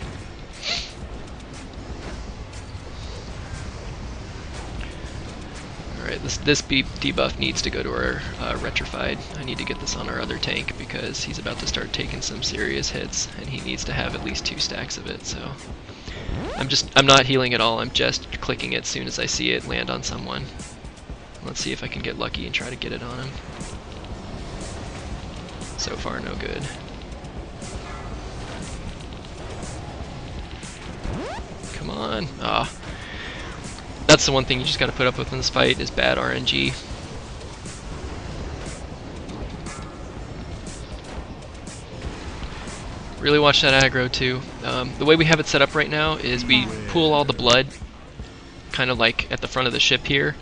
Alright, this debuff needs to go to our Retrified. I need to get this on our other tank because he's about to start taking some serious hits, and he needs to have at least 2 stacks of it, so... I'm not healing at all, I'm just clicking it as soon as I see it land on someone. Let's see if I can get lucky and try to get it on him. So far, no good. Come on. Ah. That's the one thing you just gotta put up with in this fight, is bad RNG. Really watch that aggro too. The way we have it set up right now is we pool all the blood kind of like at the front of the ship here,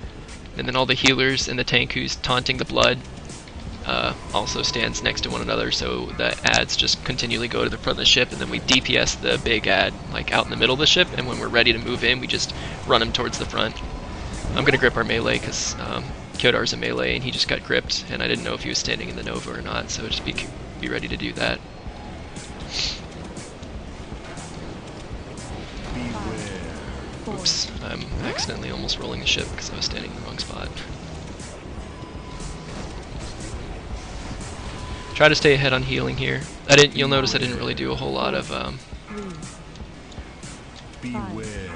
and then all the healers in the tank who's taunting the blood also stands next to one another, so the adds just continually go to the front of the ship, and then we DPS the big ad like out in the middle of the ship, and when we're ready to move in, we just run him towards the front. I'm gonna grip our melee because Kyodar's a melee and he just got gripped, and I didn't know if he was standing in the Nova or not, so just be ready to do that. Oops, I'm accidentally almost rolling the ship because I was standing in the wrong spot. Try to stay ahead on healing here. You'll notice I didn't really do a whole lot of Beware.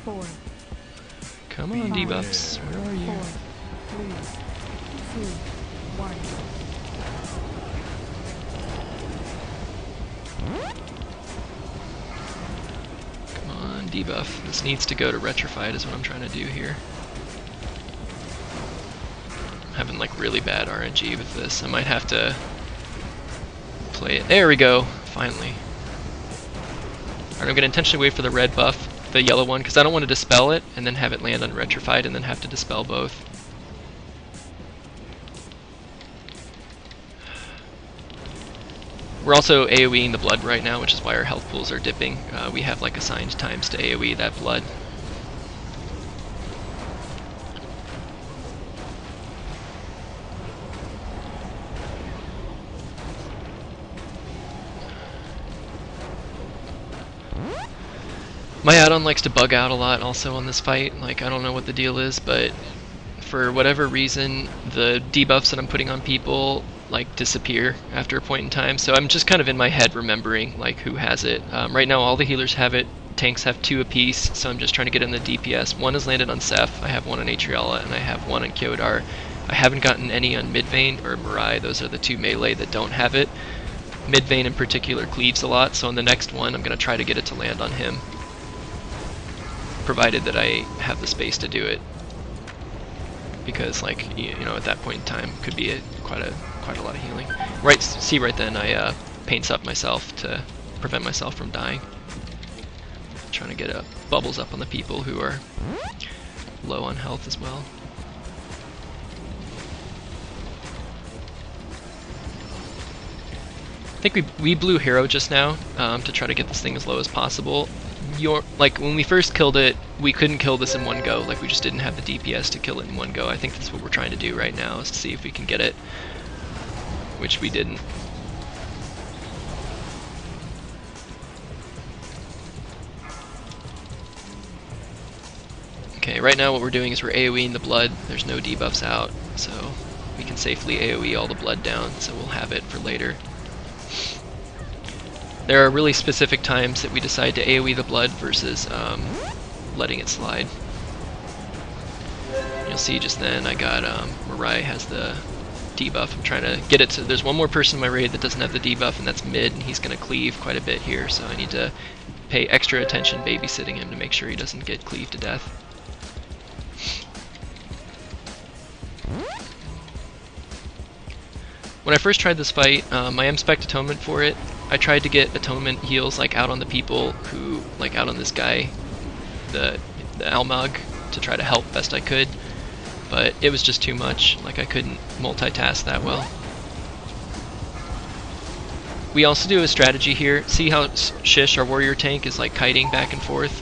4, Come on, debuffs. Where are you? 4, 3, 2, 1. Come on, debuff. This needs to go to Retrified is what I'm trying to do here. I'm having like really bad RNG with this. I might have to play it. There we go, finally. Alright, I'm going to intentionally wait for the red buff, the yellow one, because I don't want to dispel it and then have it land on Retrified and then have to dispel both. We're also AoEing the blood right now, which is why our health pools are dipping. We have like assigned times to AoE that blood. My add-on likes to bug out a lot also on this fight. Like, I don't know what the deal is, but for whatever reason, the debuffs that I'm putting on people like disappear after a point in time. So I'm just kind of in my head remembering like who has it. Right now all the healers have it, tanks have 2 apiece, so I'm just trying to get in the DPS. One has landed on Seth, I have one on Atriella, and I have one on Kyodar. I haven't gotten any on Midvane or Mirai. Those are the 2 melee that don't have it. Midvane in particular cleaves a lot, so on the next one I'm going to try to get it to land on him, provided that I have the space to do it, because like you know at that point in time could be quite a lot of healing. Right, see right then I paints up myself to prevent myself from dying. Trying to get bubbles up on the people who are low on health as well. I think we blew hero just now to try to get this thing as low as possible. Like when we first killed it, we couldn't kill this in one go. Like we just didn't have the DPS to kill it in one go. I think that's what we're trying to do right now, is to see if we can get it, which we didn't. Okay, right now what we're doing is we're AoEing the blood. There's no debuffs out, so we can safely AoE all the blood down, so we'll have it for later. There are really specific times that we decide to AoE the blood versus letting it slide. You'll see just then I got Mirai has the debuff. I'm trying to get it to... There's one more person in my raid that doesn't have the debuff, and that's mid, and he's going to cleave quite a bit here, so I need to pay extra attention babysitting him to make sure he doesn't get cleaved to death. When I first tried this fight, I am-spec'd Atonement for it. I tried to get Atonement heals like out on the people who, like out on this guy, the Almog, to try to help best I could, but it was just too much. Like, I couldn't multitask that well. We also do a strategy here. See how Shish, our warrior tank, is like kiting back and forth?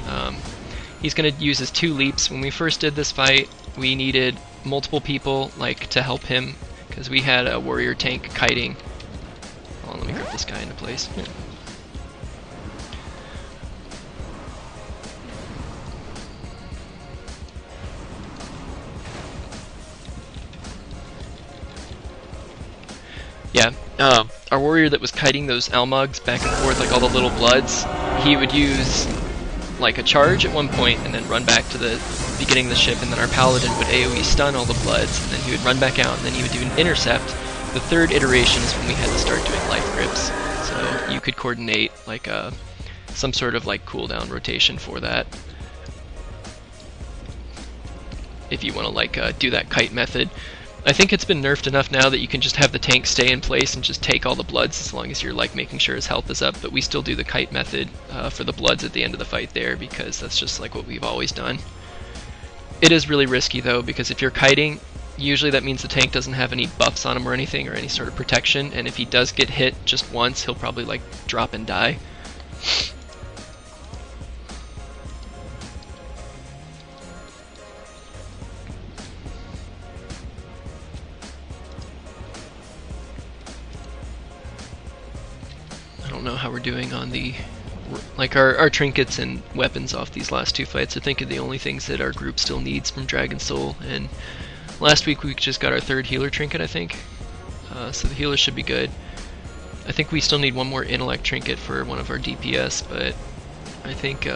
He's going to use his 2 leaps. When we first did this fight, we needed multiple people like to help him, because we had a warrior tank kiting. Hold on, let me grab this guy into place. Yeah. Yeah, our warrior that was kiting those Almogs back and forth, like all the little bloods, he would use like a charge at one point and then run back to the beginning of the ship, and then our paladin would AoE stun all the bloods, and then he would run back out, and then he would do an intercept. The third iteration is when we had to start doing life grips, so you could coordinate like some sort of like cooldown rotation for that if you want to like do that kite method. I think it's been nerfed enough now that you can just have the tank stay in place and just take all the bloods as long as you're like making sure his health is up, but we still do the kite method for the bloods at the end of the fight there, because that's just like what we've always done. It is really risky though, because if you're kiting, usually that means the tank doesn't have any buffs on him or anything, or any sort of protection, and if he does get hit just once, he'll probably like drop and die. I don't know how we're doing on the like our trinkets and weapons off these last 2 fights. I think are the only things that our group still needs from Dragon Soul, and last week we just got our 3rd healer trinket, I think, so the healer should be good. I think we still need one more intellect trinket for one of our DPS, but I think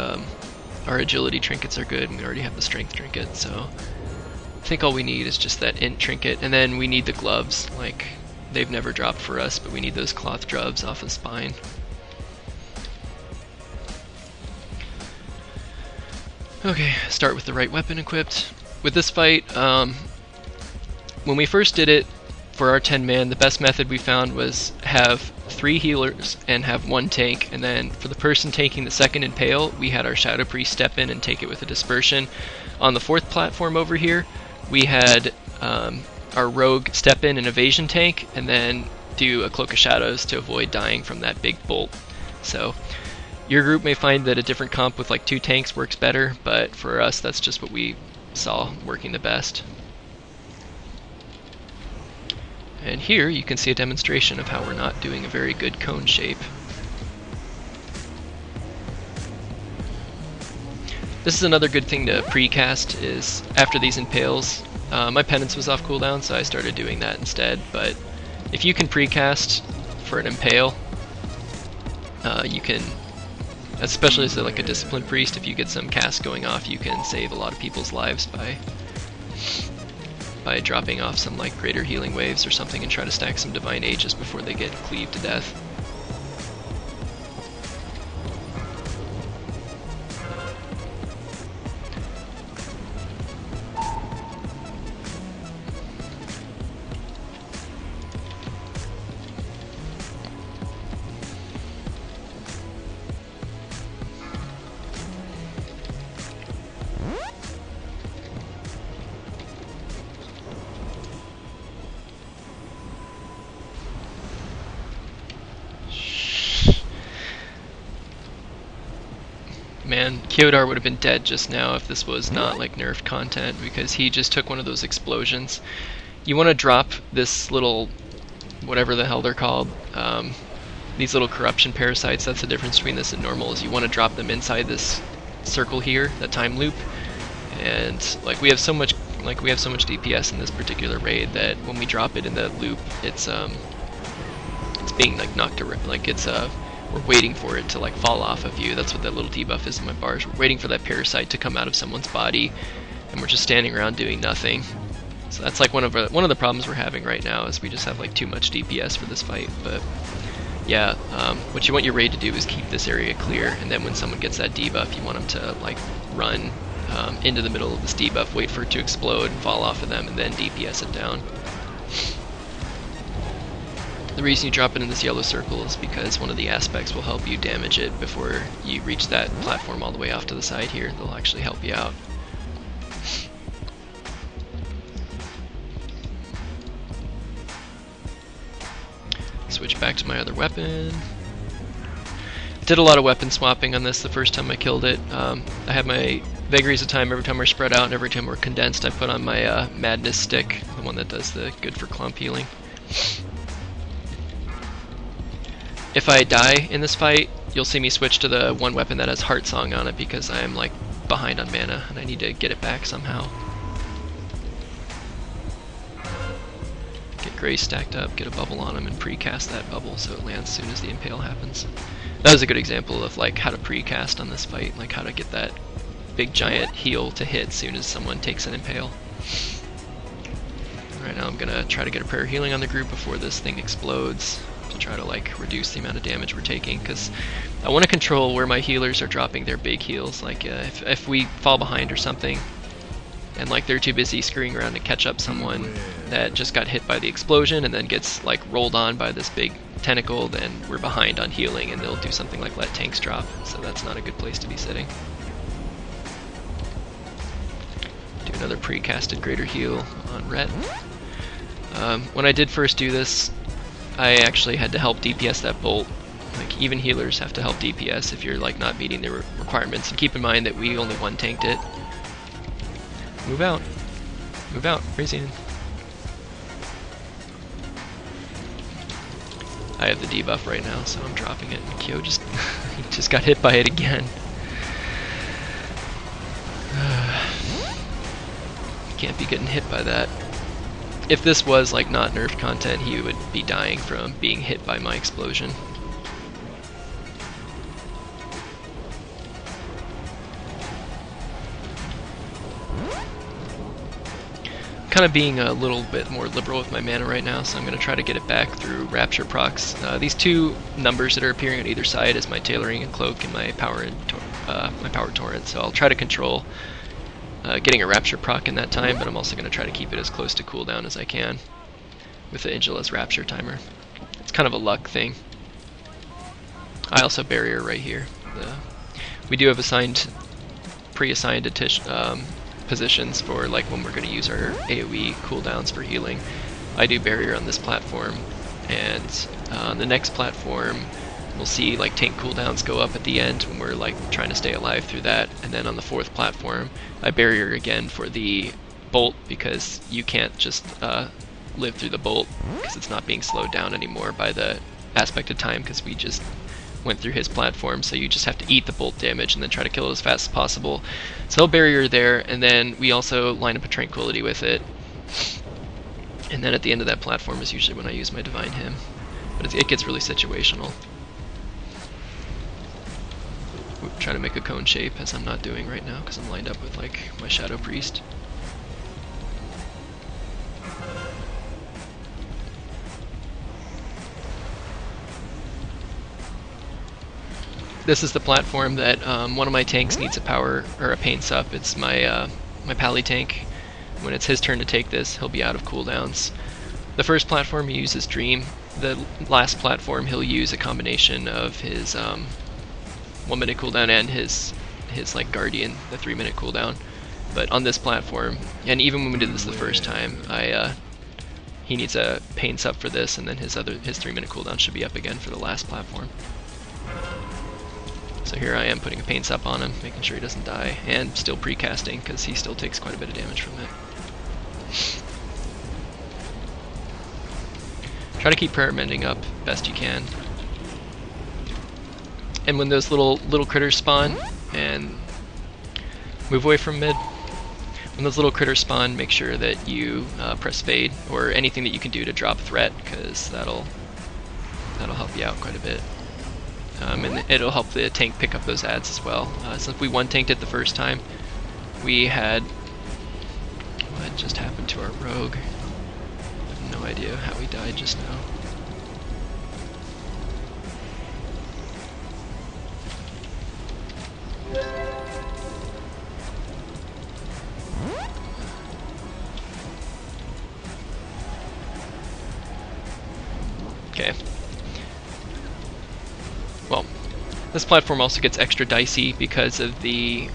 our agility trinkets are good, and we already have the strength trinket, so I think all we need is just that int trinket, and then we need the gloves. Like, they've never dropped for us, but we need those cloth gloves off the spine. Okay, start with the right weapon equipped. With this fight, when we first did it for our 10-man, the best method we found was have 3 healers and have 1 tank, and then for the person taking the 2nd Impale, we had our Shadow Priest step in and take it with a dispersion. On the 4th platform over here, we had our rogue step in an evasion tank, and then do a Cloak of Shadows to avoid dying from that big bolt. So your group may find that a different comp with like 2 tanks works better, but for us that's just what we saw working the best. And here you can see a demonstration of how we're not doing a very good cone shape. This is another good thing to precast, is after these impales. My penance was off cooldown, so I started doing that instead, but if you can precast for an impale, you can, especially as like a disciplined priest, if you get some cast going off, you can save a lot of people's lives by dropping off some like greater healing waves or something and try to stack some divine ages before they get cleaved to death. Man, Kyodar would have been dead just now if this was not like nerfed content, because he just took one of those explosions. You want to drop this little, whatever the hell they're called, these little corruption parasites. That's the difference between this and normal, is you want to drop them inside this circle here, that time loop, and like we have so much DPS in this particular raid that when we drop it in that loop, it's being like knocked around, like it's we're waiting for it to like fall off of you. That's what that little debuff is in my bars. We're waiting for that parasite to come out of someone's body, and we're just standing around doing nothing. So that's like one of the problems we're having right now is we just have like too much DPS for this fight. But yeah, what you want your raid to do is keep this area clear, and then when someone gets that debuff, you want them to like run into the middle of this debuff, wait for it to explode, fall off of them, and then DPS it down. The reason you drop it in this yellow circle is because one of the aspects will help you damage it before you reach that platform all the way off to the side here. They'll actually help you out. Switch back to my other weapon. Did a lot of weapon swapping on this the first time I killed it. I had my vagaries of time every time we're spread out and every time we're condensed. I put on my madness stick, the one that does the good for clump healing. If I die in this fight, you'll see me switch to the one weapon that has Heart Song on it because I am like behind on mana and I need to get it back somehow. Get Grace stacked up, get a bubble on him, and precast that bubble so it lands as soon as the impale happens. That was a good example of like how to precast on this fight, like how to get that big giant heal to hit as soon as someone takes an impale. Right now I'm gonna try to get a prayer healing on the group before this thing explodes to try to like reduce the amount of damage we're taking, because I want to control where my healers are dropping their big heals. Like if we fall behind or something and like they're too busy scurrying around to catch up someone that just got hit by the explosion and then gets like rolled on by this big tentacle, then we're behind on healing and they'll do something like let tanks drop, so that's not a good place to be sitting. Do another precasted greater heal on Rhett. When I did first do this, I actually had to help DPS that bolt. Like even healers have to help DPS if you're like not meeting the requirements. And keep in mind that we only one tanked it. Move out. Move out. Razian. I have the debuff right now, so I'm dropping it. Kyo just just got hit by it again. Can't be getting hit by that. If this was like not nerfed content, he would be dying from being hit by my explosion. Kind of being a little bit more liberal with my mana right now, so I'm going to try to get it back through Rapture procs. These two numbers that are appearing on either side is my Tailoring and Cloak and my Power Torrent, so I'll try to control getting a Rapture proc in that time, but I'm also going to try to keep it as close to cooldown as I can with the Angela's Rapture timer. It's kind of a luck thing. I also barrier right here. We do have pre-assigned positions for like when we're going to use our AoE cooldowns for healing. I do barrier on this platform, and on the next platform we'll see like tank cooldowns go up at the end when we're like trying to stay alive through that, and then on the fourth platform I barrier again for the bolt because you can't just live through the bolt because it's not being slowed down anymore by the aspect of time because we just went through his platform, so you just have to eat the bolt damage and then try to kill it as fast as possible. So I'll barrier there, and then we also line up a tranquility with it. And then at the end of that platform is usually when I use my Divine Hymn. But it gets really situational. Try to make a cone shape, as I'm not doing right now because I'm lined up with like my Shadow Priest. This is the platform that one of my tanks needs a power or a pain sup. It's my my Pally tank. When it's his turn to take this, he'll be out of cooldowns. The first platform he uses Dream. The last platform he'll use a combination of his 1 minute cooldown and his like Guardian, the 3 minute cooldown. But on this platform, and even when we did this the first time, he needs a pain sup for this, and then his 3 minute cooldown should be up again for the last platform. So here I am putting a pain sup on him, making sure he doesn't die, and still precasting because he still takes quite a bit of damage from it. Try to keep prayer mending up best you can. And when those little critters spawn, and move away from mid. When those little critters spawn, make sure that you press fade or anything that you can do to drop threat, because that'll help you out quite a bit. And it'll help the tank pick up those adds as well. Since we one tanked it the first time, we had What just happened to our rogue? I have no idea how he died just now. Okay. Well, this platform also gets extra dicey because of the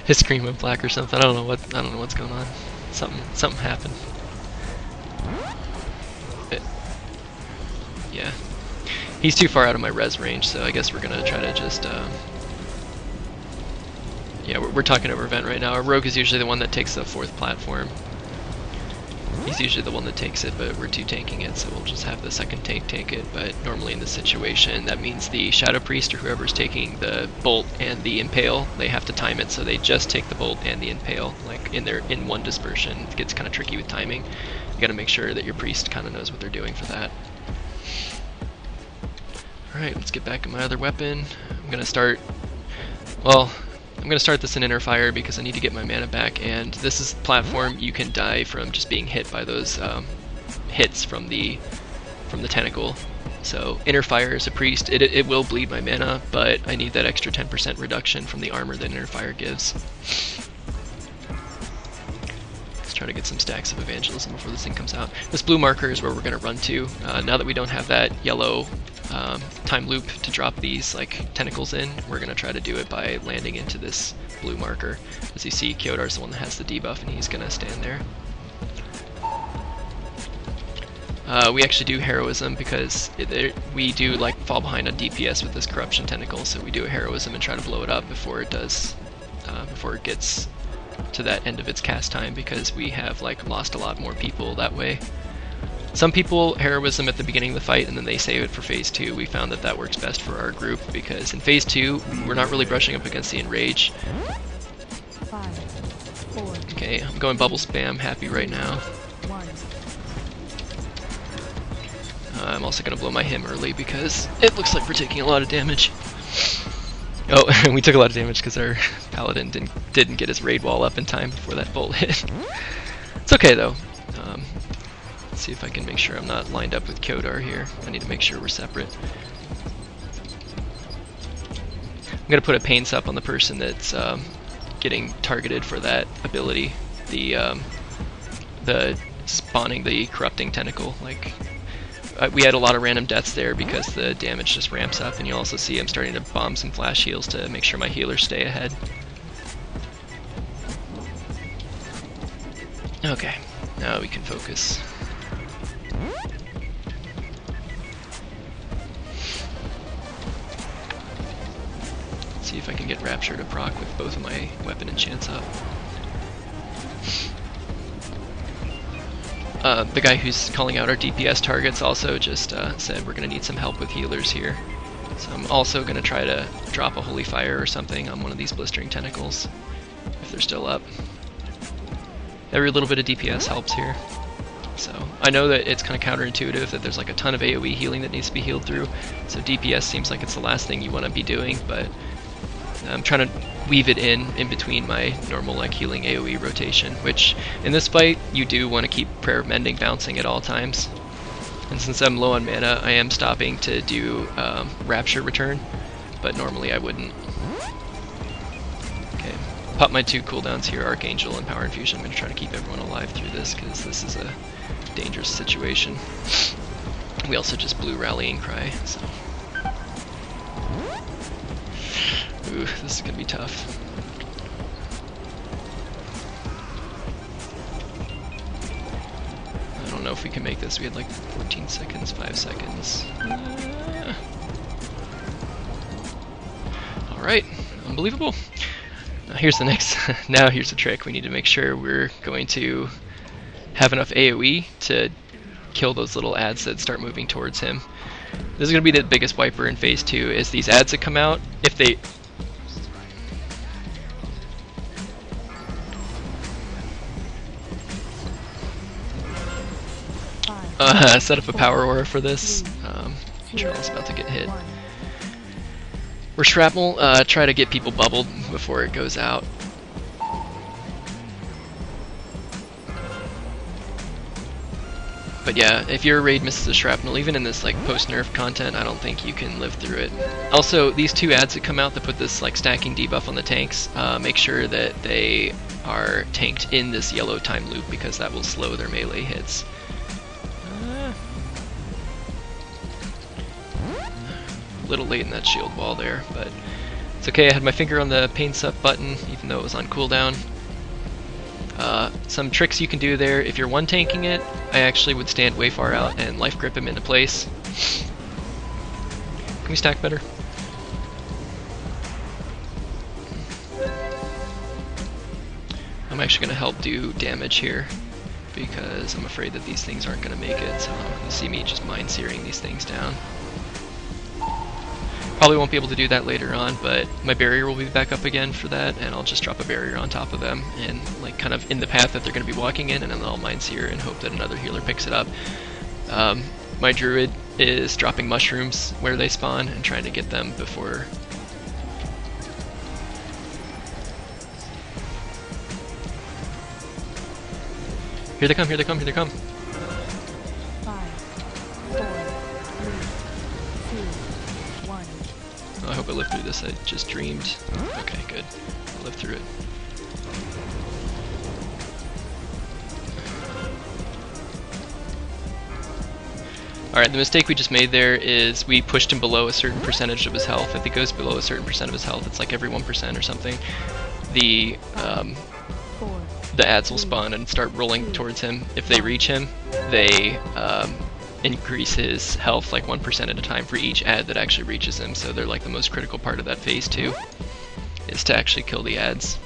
his screen went black or something. I don't know what's going on. Something happened. Yeah. He's too far out of my res range, so I guess we're gonna try to just yeah, we're talking over event right now. Our rogue is usually the one that takes the 4th platform. He's usually the one that takes it, but we're 2 tanking it, so we'll just have the 2nd tank take it. But normally in this situation, that means the Shadow Priest or whoever's taking the bolt and the impale, they have to time it, so they just take the bolt and the impale, like in one dispersion. It gets kind of tricky with timing. You got to make sure that your priest kind of knows what they're doing for that. All right, let's get back in my other weapon. I'm gonna start. Well, I'm going to start this in Inner Fire because I need to get my mana back, and this is platform you can die from just being hit by those hits from the tentacle. So Inner Fire is a priest. It will bleed my mana, but I need that extra 10% reduction from the armor that Inner Fire gives. Let's try to get some stacks of Evangelism before this thing comes out. This blue marker is where we're going to run to. Now that we don't have that yellow time loop to drop these like tentacles in, we're going to try to do it by landing into this blue marker. As you see, Kyodar's the one that has the debuff, and he's going to stand there. We actually do heroism because we do like fall behind on DPS with this corruption tentacle, so we do a heroism and try to blow it up before it does, before it gets to that end of its cast time, because we have like lost a lot more people that way. Some people heroism at the beginning of the fight and then they save it for phase 2. We found that that works best for our group because in phase 2 we're not really brushing up against the enrage. 5, 4, okay, I'm going bubble spam happy right now. 1. I'm also going to blow my him early because it looks like we're taking a lot of damage. Oh, and we took a lot of damage because our paladin didn't get his raid wall up in time before that bolt hit. It's okay though. Let's see if I can make sure I'm not lined up with Kyodar here. I need to make sure we're separate. I'm going to put a pain sup on the person that's getting targeted for that ability. The spawning the corrupting tentacle. Like we had a lot of random deaths there because the damage just ramps up, and you'll also see I'm starting to bomb some flash heals to make sure my healers stay ahead. Okay, now we can focus. See if I can get Rapture to proc with both of my weapon and chance up. The guy who's calling out our DPS targets also just said we're going to need some help with healers here. So I'm also going to try to drop a Holy Fire or something on one of these blistering tentacles, if they're still up. Every little bit of DPS helps here. So I know that it's kind of counterintuitive that there's like a ton of AoE healing that needs to be healed through, so DPS seems like it's the last thing you want to be doing, but I'm trying to weave it in between my normal like healing AoE rotation, which in this fight you do want to keep Prayer of Mending bouncing at all times. And since I'm low on mana, I am stopping to do Rapture Return, but normally I wouldn't. Okay, pop my 2 cooldowns here, Archangel and Power Infusion. I'm going to try to keep everyone alive through this because this is a dangerous situation. We also just blew Rallying Cry, so... Ooh, this is gonna be tough. I don't know if we can make this. We had like 14 seconds, 5 seconds. Alright, unbelievable. Now here's the next, now here's the trick. We need to make sure we're going to have enough AoE to kill those little ads that start moving towards him. This is going to be the biggest wiper in phase 2, is these ads that come out, if they... Set up a power aura for this. Journal's about to get hit. We're shrapnel, try to get people bubbled before it goes out. But yeah, if your raid misses a shrapnel, even in this like post-nerf content, I don't think you can live through it. Also, these two ads that come out that put this like stacking debuff on the tanks, make sure that they are tanked in this yellow time loop because that will slow their melee hits. A little late in that shield wall there, but it's okay. I had my finger on the pain sup button, even though it was on cooldown. Some tricks you can do there, if you're one-tanking it, I actually would stand way far out and life grip him into place. Can we stack better? I'm actually going to help do damage here, because I'm afraid that these things aren't going to make it, so you'll see me just mind searing these things down. Probably won't be able to do that later on, but my barrier will be back up again for that, and I'll just drop a barrier on top of them, and like kind of in the path that they're going to be walking in, and then I'll mind sear and hope that another healer picks it up. My druid is dropping mushrooms where they spawn and trying to get them before. Here they come, here they come, here they come. 5, 4, 3, 2, 1. Oh, I hope I live through this. I just dreamed. Okay, good. I'll live through it. Alright, the mistake we just made there is we pushed him below a certain percentage of his health. If he goes below a certain percent of his health, it's like every 1% or something, the ads will spawn and start rolling towards him. If they reach him, they increase his health like 1% at a time for each ad that actually reaches him, so they're like the most critical part of that phase 2, is to actually kill the ads.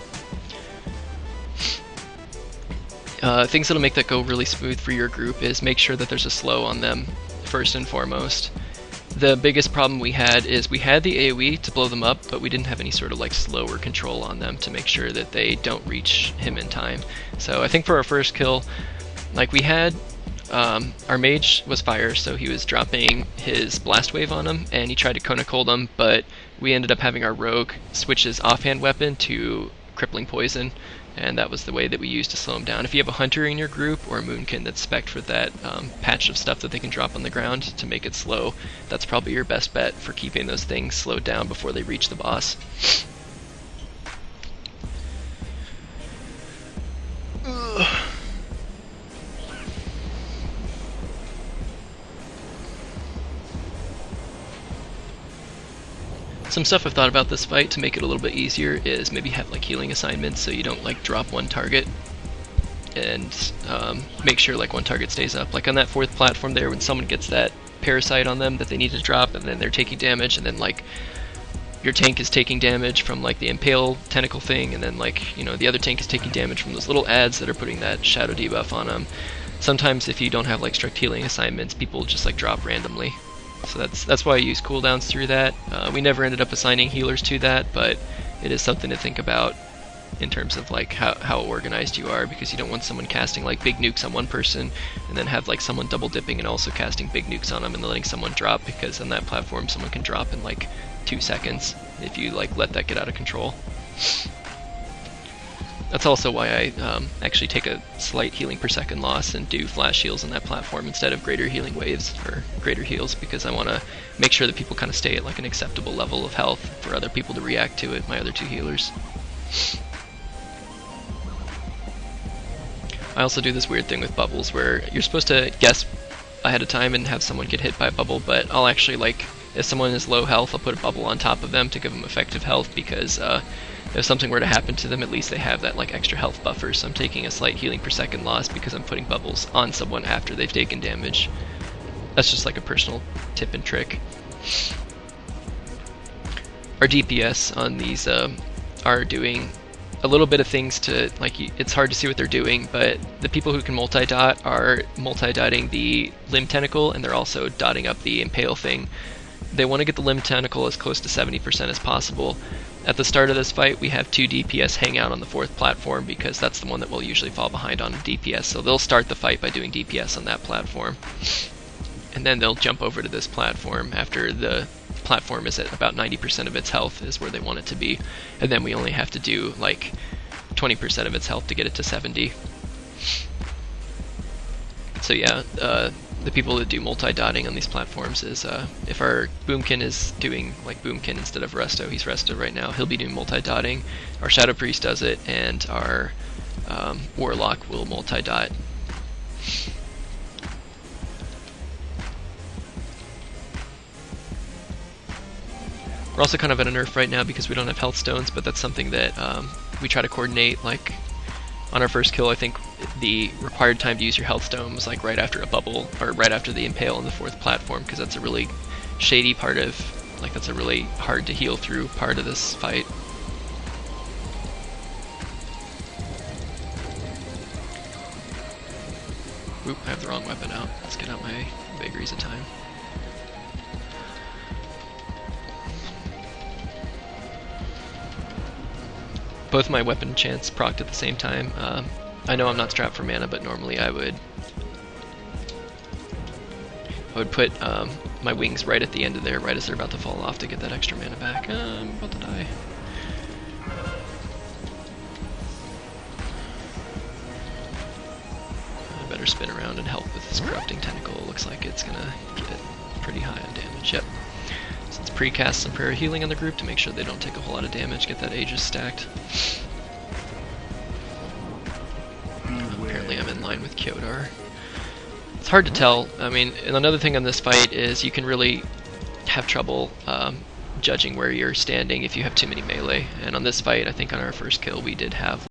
Things that'll make that go really smooth for your group is make sure that there's a slow on them first and foremost. The biggest problem we had is we had the AoE to blow them up, but we didn't have any sort of like slow or control on them to make sure that they don't reach him in time. So I think for our first kill, like we had our mage was fire, so he was dropping his blast wave on him, and he tried to Kona Cold him, but we ended up having our rogue switch his offhand weapon to crippling poison, and that was the way that we used to slow him down. If you have a hunter in your group or a moonkin that's spec'd for that patch of stuff that they can drop on the ground to make it slow, that's probably your best bet for keeping those things slowed down before they reach the boss. Ugh. Some stuff I've thought about this fight to make it a little bit easier is maybe have like healing assignments so you don't like drop one target, and make sure like one target stays up. Like on that 4th platform there, when someone gets that parasite on them that they need to drop, and then they're taking damage, and then like your tank is taking damage from like the impale tentacle thing, and then like, you know, the other tank is taking damage from those little ads that are putting that shadow debuff on them. Sometimes if you don't have like strict healing assignments, people just like drop randomly. So that's why I use cooldowns through that. We never ended up assigning healers to that, but it is something to think about in terms of like how organized you are, because you don't want someone casting like big nukes on one person and then have like someone double dipping and also casting big nukes on them and letting someone drop, because on that platform someone can drop in like 2 seconds if you like let that get out of control. That's also why I actually take a slight healing per second loss and do flash heals on that platform instead of greater healing waves or greater heals, because I want to make sure that people kind of stay at like an acceptable level of health for other people to react to it, my other 2 healers. I also do this weird thing with bubbles where you're supposed to guess ahead of time and have someone get hit by a bubble, but I'll actually, like, if someone is low health, I'll put a bubble on top of them to give them effective health, because if something were to happen to them, at least they have that like extra health buffer. So I'm taking a slight healing per second loss because I'm putting bubbles on someone after they've taken damage. That's just like a personal tip and trick. Our DPS on these are doing a little bit of things to, like, it's hard to see what they're doing, but the people who can multi-dot are multi-dotting the limb tentacle, and they're also dotting up the impale thing. They want to get the limb tentacle as close to 70% as possible, At the start of this fight, we have 2 DPS hang out on the 4th platform because that's the one that will usually fall behind on DPS. So they'll start the fight by doing DPS on that platform. And then they'll jump over to this platform after the platform is at about 90% of its health is where they want it to be. And then we only have to do like 20% of its health to get it to 70. So yeah, the people that do multi-dotting on these platforms is, if our Boomkin is doing like Boomkin instead of Resto, he's Resto right now, he'll be doing multi-dotting. Our Shadow Priest does it, and our Warlock will multi-dot. We're also kind of at a nerf right now because we don't have health stones, but that's something that we try to coordinate. Like on our first kill, I think the required time to use your health stone was like right after a bubble, or right after the impale on the 4th platform, because that's a really shady part of, like that's a really hard to heal through part of this fight. Oop, I have the wrong weapon out. Let's get out my vagaries of time. Both my weapon chants procced at the same time. I know I'm not strapped for mana, but normally I would put my wings right at the end of there, right as they're about to fall off to get that extra mana back. I'm about to die. I better spin around and help with this corrupting tentacle. Looks like it's gonna get pretty high on damage. Yep. So let's precast some prayer healing on the group to make sure they don't take a whole lot of damage, get that Aegis stacked. Apparently I'm in line with Kyodar. It's hard to tell. I mean, and another thing on this fight is you can really have trouble judging where you're standing if you have too many melee. And on this fight, I think on our first kill we did have